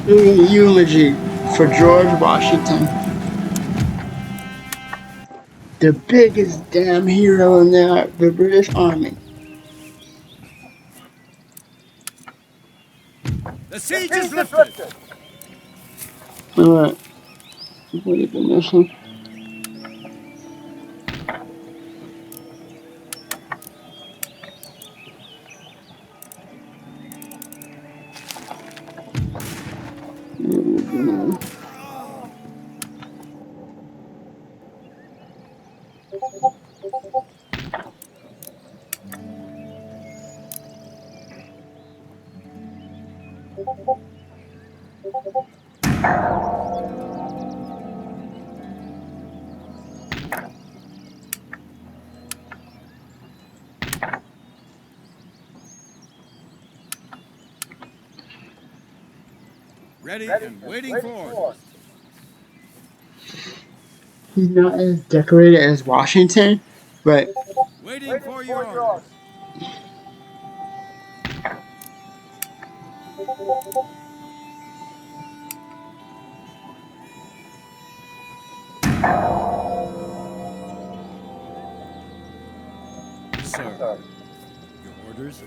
Doing a eulogy for George Washington, the biggest damn hero in the British Army. The siege is lifted. Alright, what have been missing? Ready and waiting for orders. He's not as decorated as Washington, but Waiting for your orders. Sir, your orders?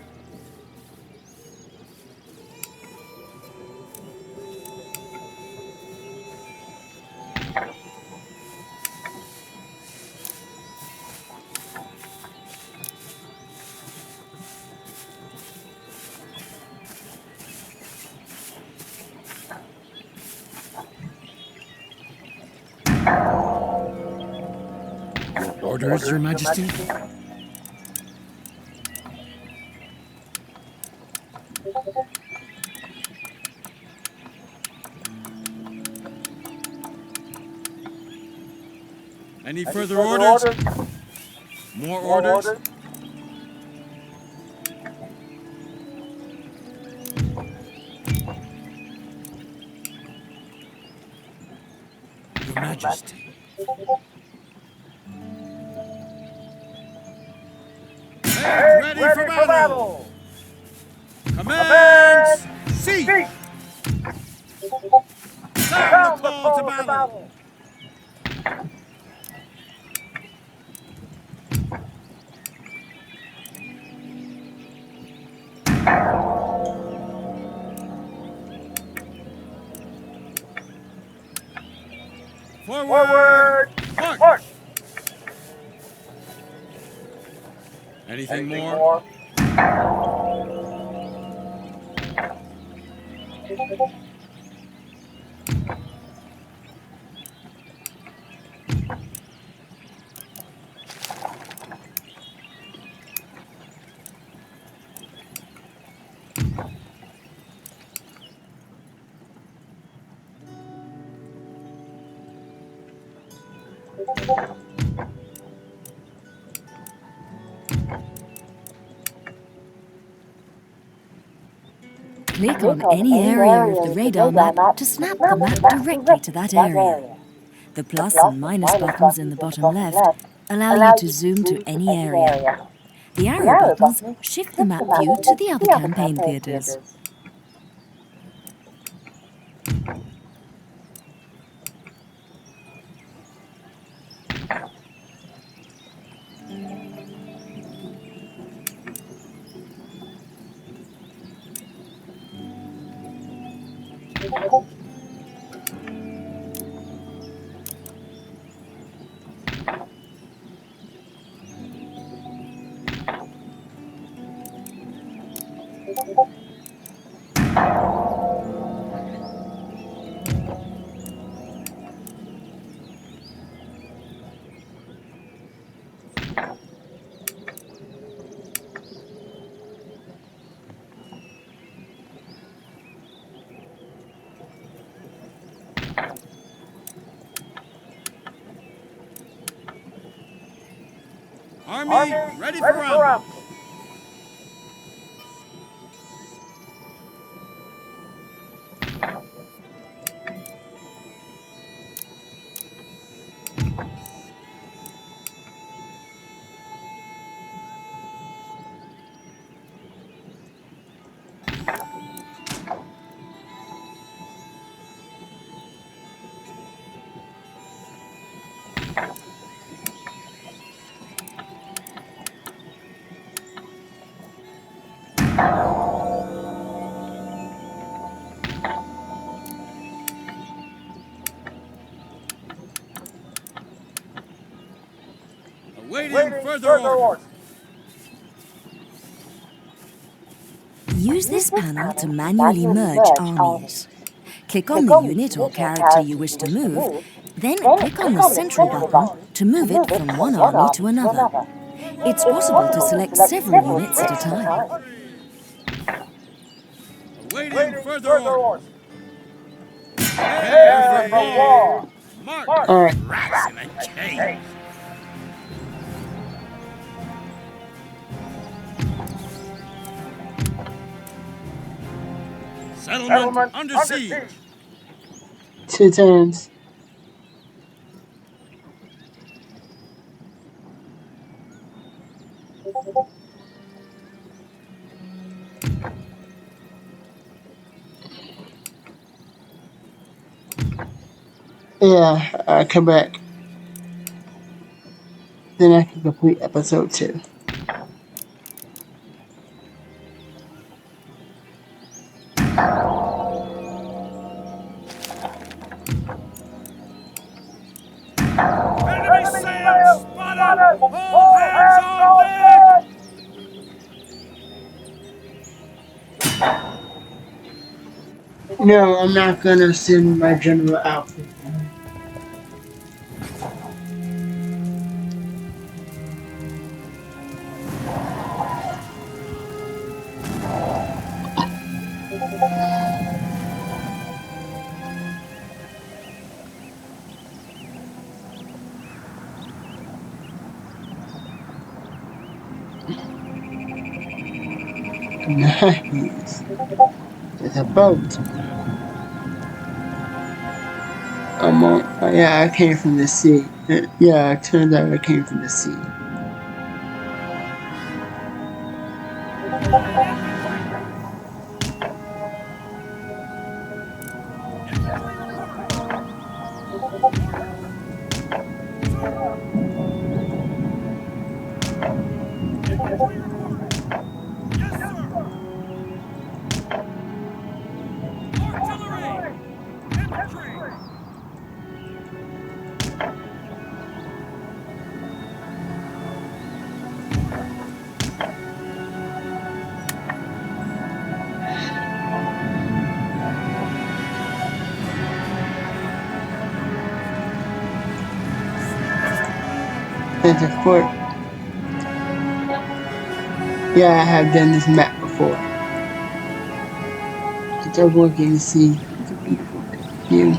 Orders, Your Majesty? Any further orders? More orders? Your Majesty. Make ready for battle! Commands! Cease! Sound the call to battle! Forward! March! Anything more? Click on any area of the radar map to snap the map directly to that area. The plus and minus buttons in the bottom left allow you to zoom to any area. The arrow buttons shift the map view to the other campaign theatres. Army, ready for rumble! further orders. Use this panel to manually merge armies. Click on the unit or character you wish to move, then click on the central button to move it from one army to another. It's possible to select several units at a time. Awaiting further orders. Prepare for war. March. Alright. Rats in a cage. Settlement under siege. 2 times. Yeah, come back. Then I can complete episode 2. Enemy sails spotted. All hands on deck. No, I'm not gonna send my general outfit. Nice. There's a boat. I'm on. Yeah, I came from the sea. Yeah, it turns out I came from the sea. There's a fort. Yeah, I have done this map before. It's overlooking the sea. It's a beautiful view.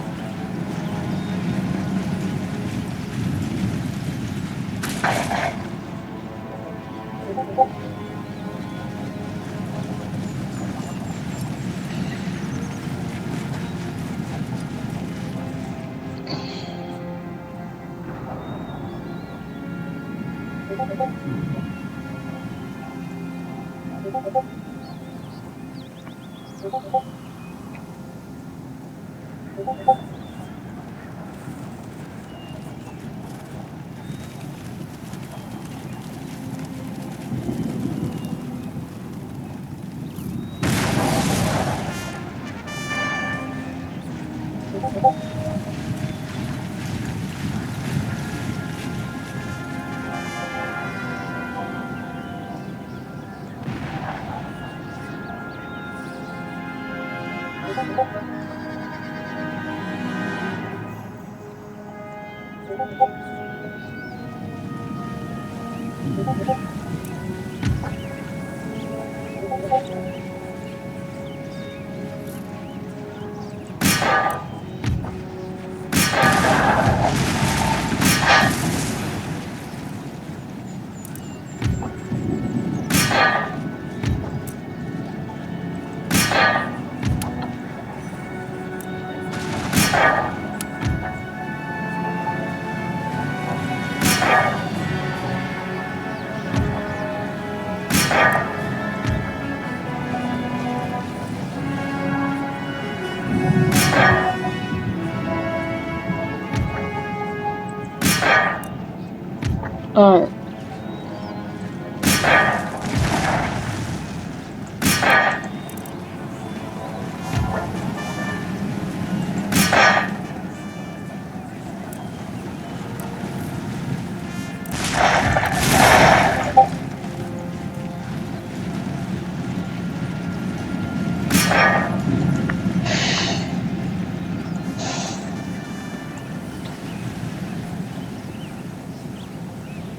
Alright.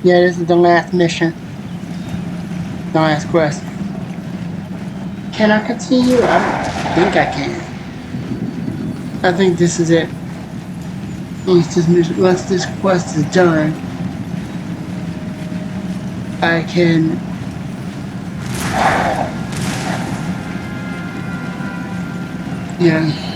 Yeah, this is the last mission. The last quest. Can I continue? I think I can. I think this is it. Once this quest is done, I can. Yeah.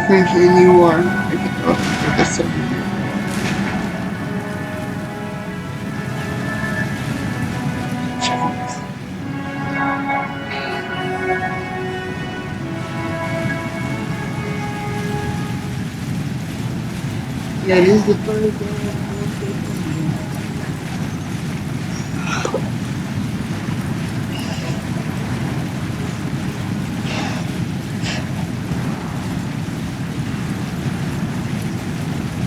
French anyone. Yeah, this is the first game.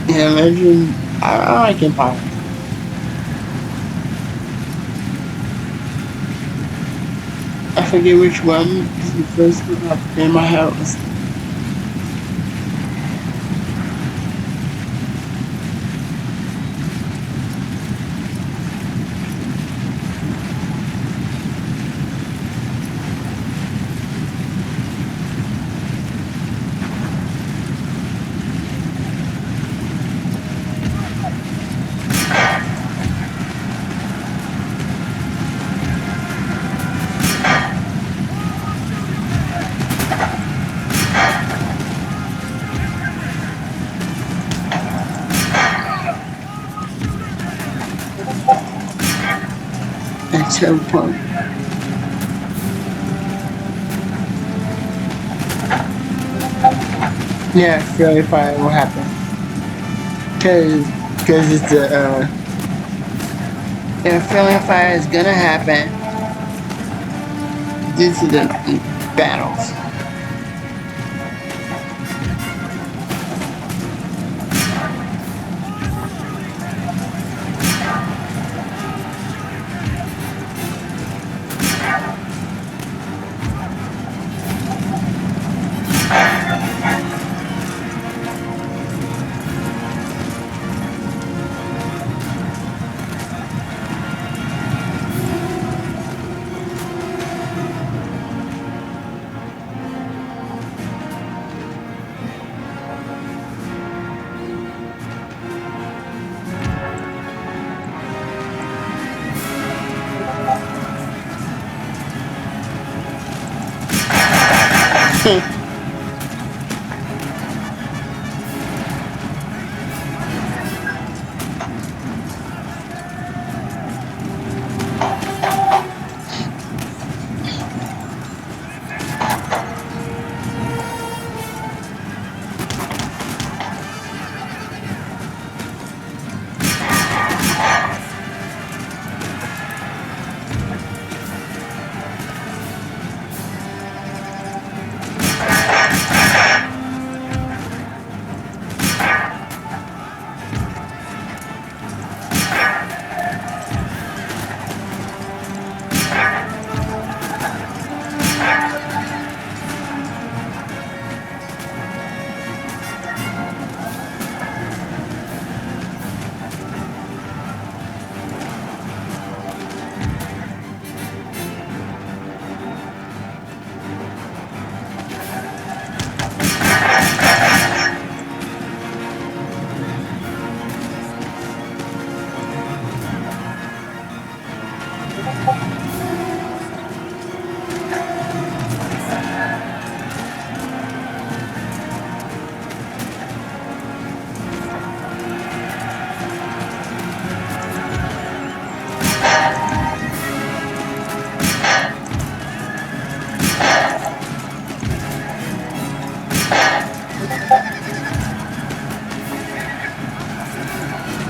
Yeah, imagine. I like Empire. I forget which one. This is the first one up in my house. That's so fun. Yeah, fairly fire will happen. Cause it's the if fairly fire is gonna happen, this is the battles.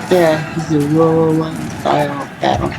Yeah, this is a World War I style battle.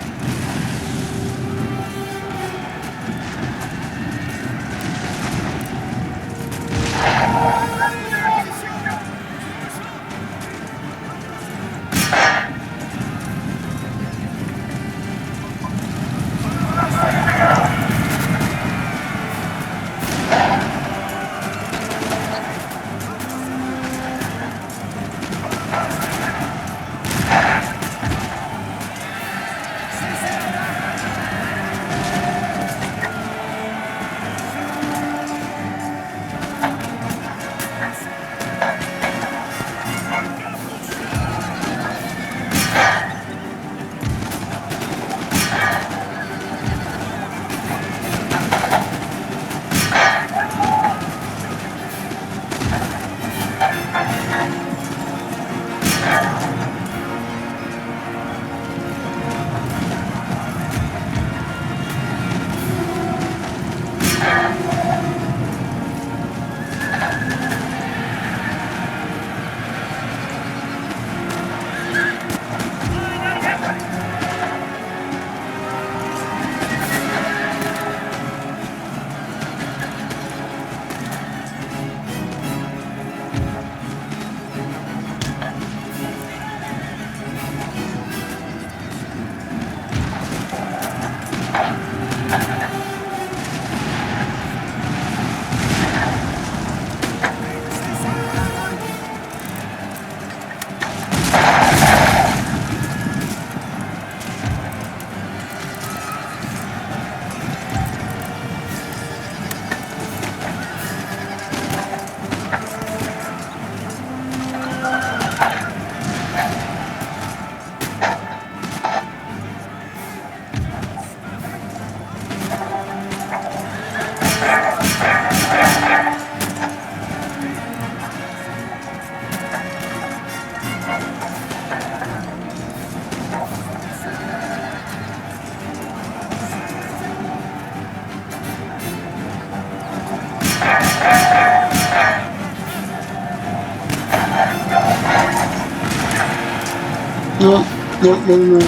No, no, no, no.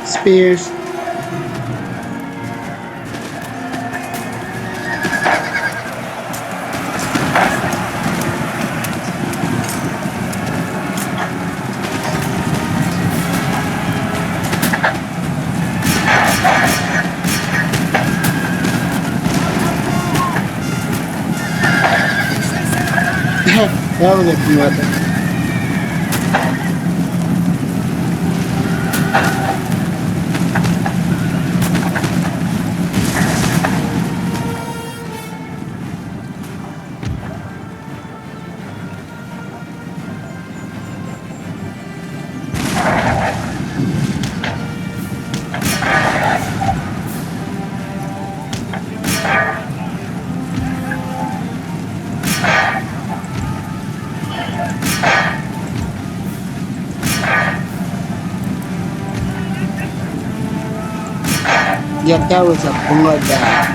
Spears. That was a good weapon. Yep, that was a bloodbath.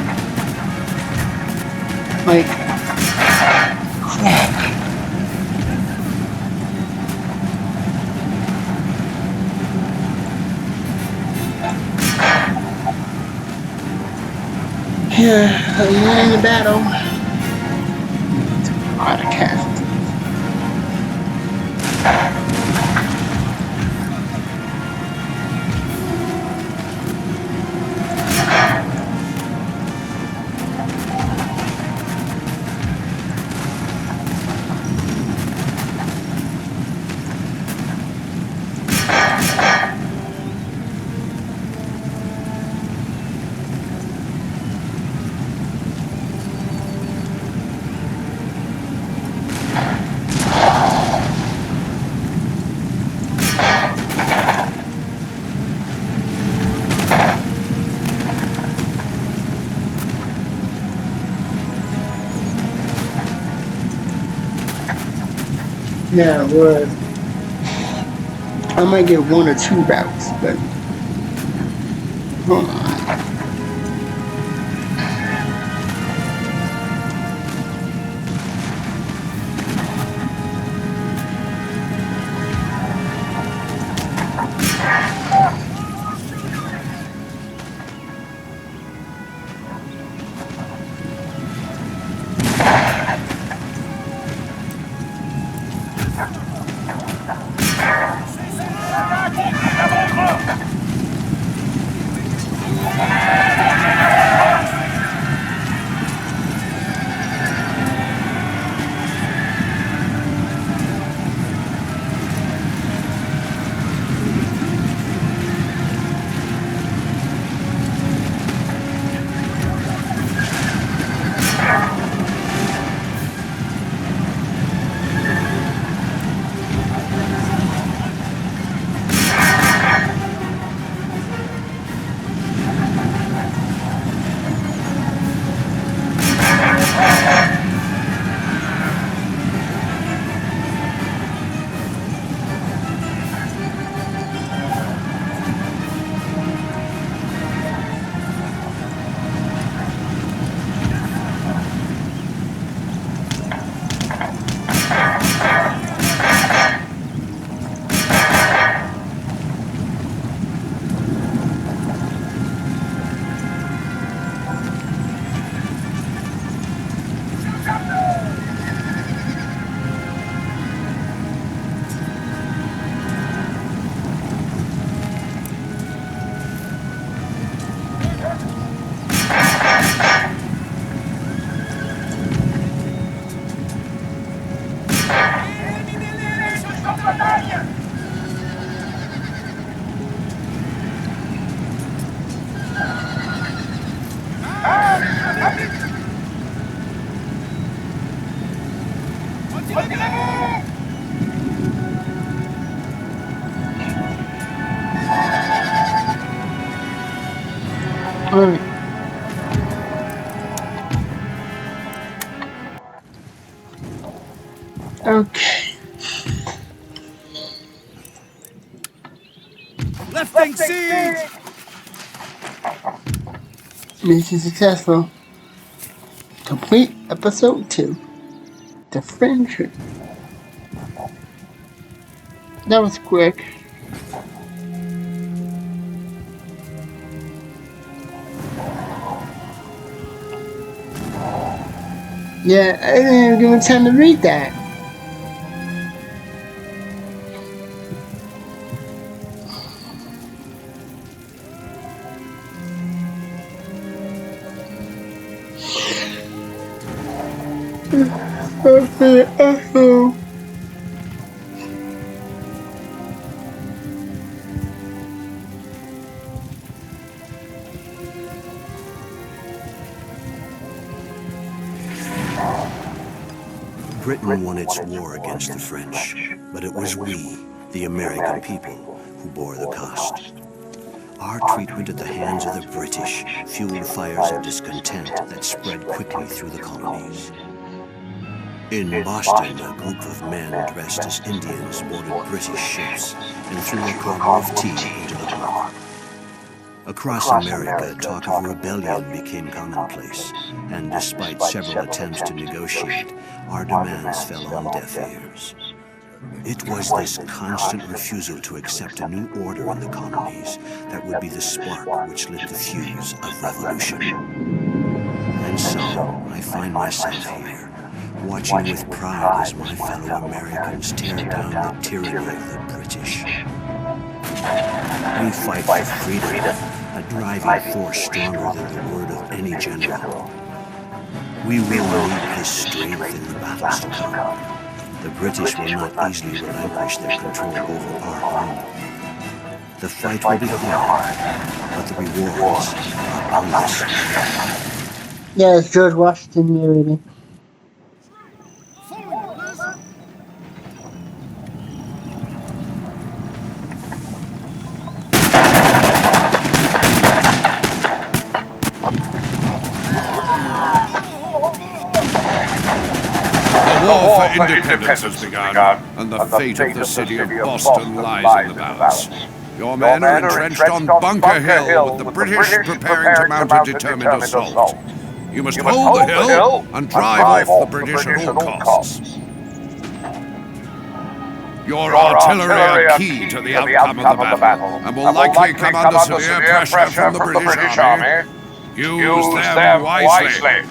Like, crap. Yeah, in the battle. A lot of casualties. Yeah, it was. I might get one or two routes, but hold on. Alright. Okay. Lifting siege! Mission successful. Complete episode 2. The friendship. That was quick. Yeah, I didn't even give him time to read that. Britain won its war against the French, but it was we, the American people, who bore the cost. Our treatment at the hands of the British fueled fires of discontent that spread quickly through the colonies. In Boston, a group of men dressed as Indians boarded British ships and threw a cargo of tea into the harbor. Across America, talk of rebellion became commonplace, and despite several attempts to negotiate, our demands fell on deaf ears. It was this constant refusal to accept a new order in the colonies that would be the spark which lit the fuse of revolution. And so, I find myself here, watching with pride as my fellow Americans tear down the tyranny of the British. We fight for freedom, a driving force stronger than the word of any general. We will need this strength in the battles to come. The British will not easily relinquish their control over our home. The fight will be hard, but the rewards are boundless. Yeah, it's George Washington narrating. Following orders! The war for independence has begun, and the fate of the city of Boston lies in the balance. Your men are entrenched on Bunker Hill, with the British preparing to mount a determined assault. You must hold the hill and drive off the British at all costs. Your artillery are key to the outcome of the battle, and will likely come under severe pressure from the British Army. Use them wisely.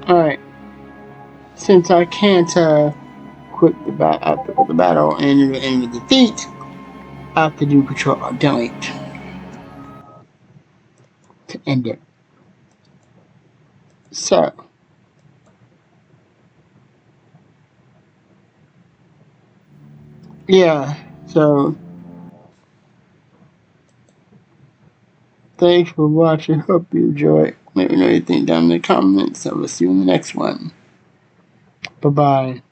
Alright. Since I can't quit the battle and end the defeat, I have to do Control or Delete to end it. So, yeah, so thanks for watching. Hope you enjoy. Let me know what you think down in the comments. I will see you in the next one. Bye-bye.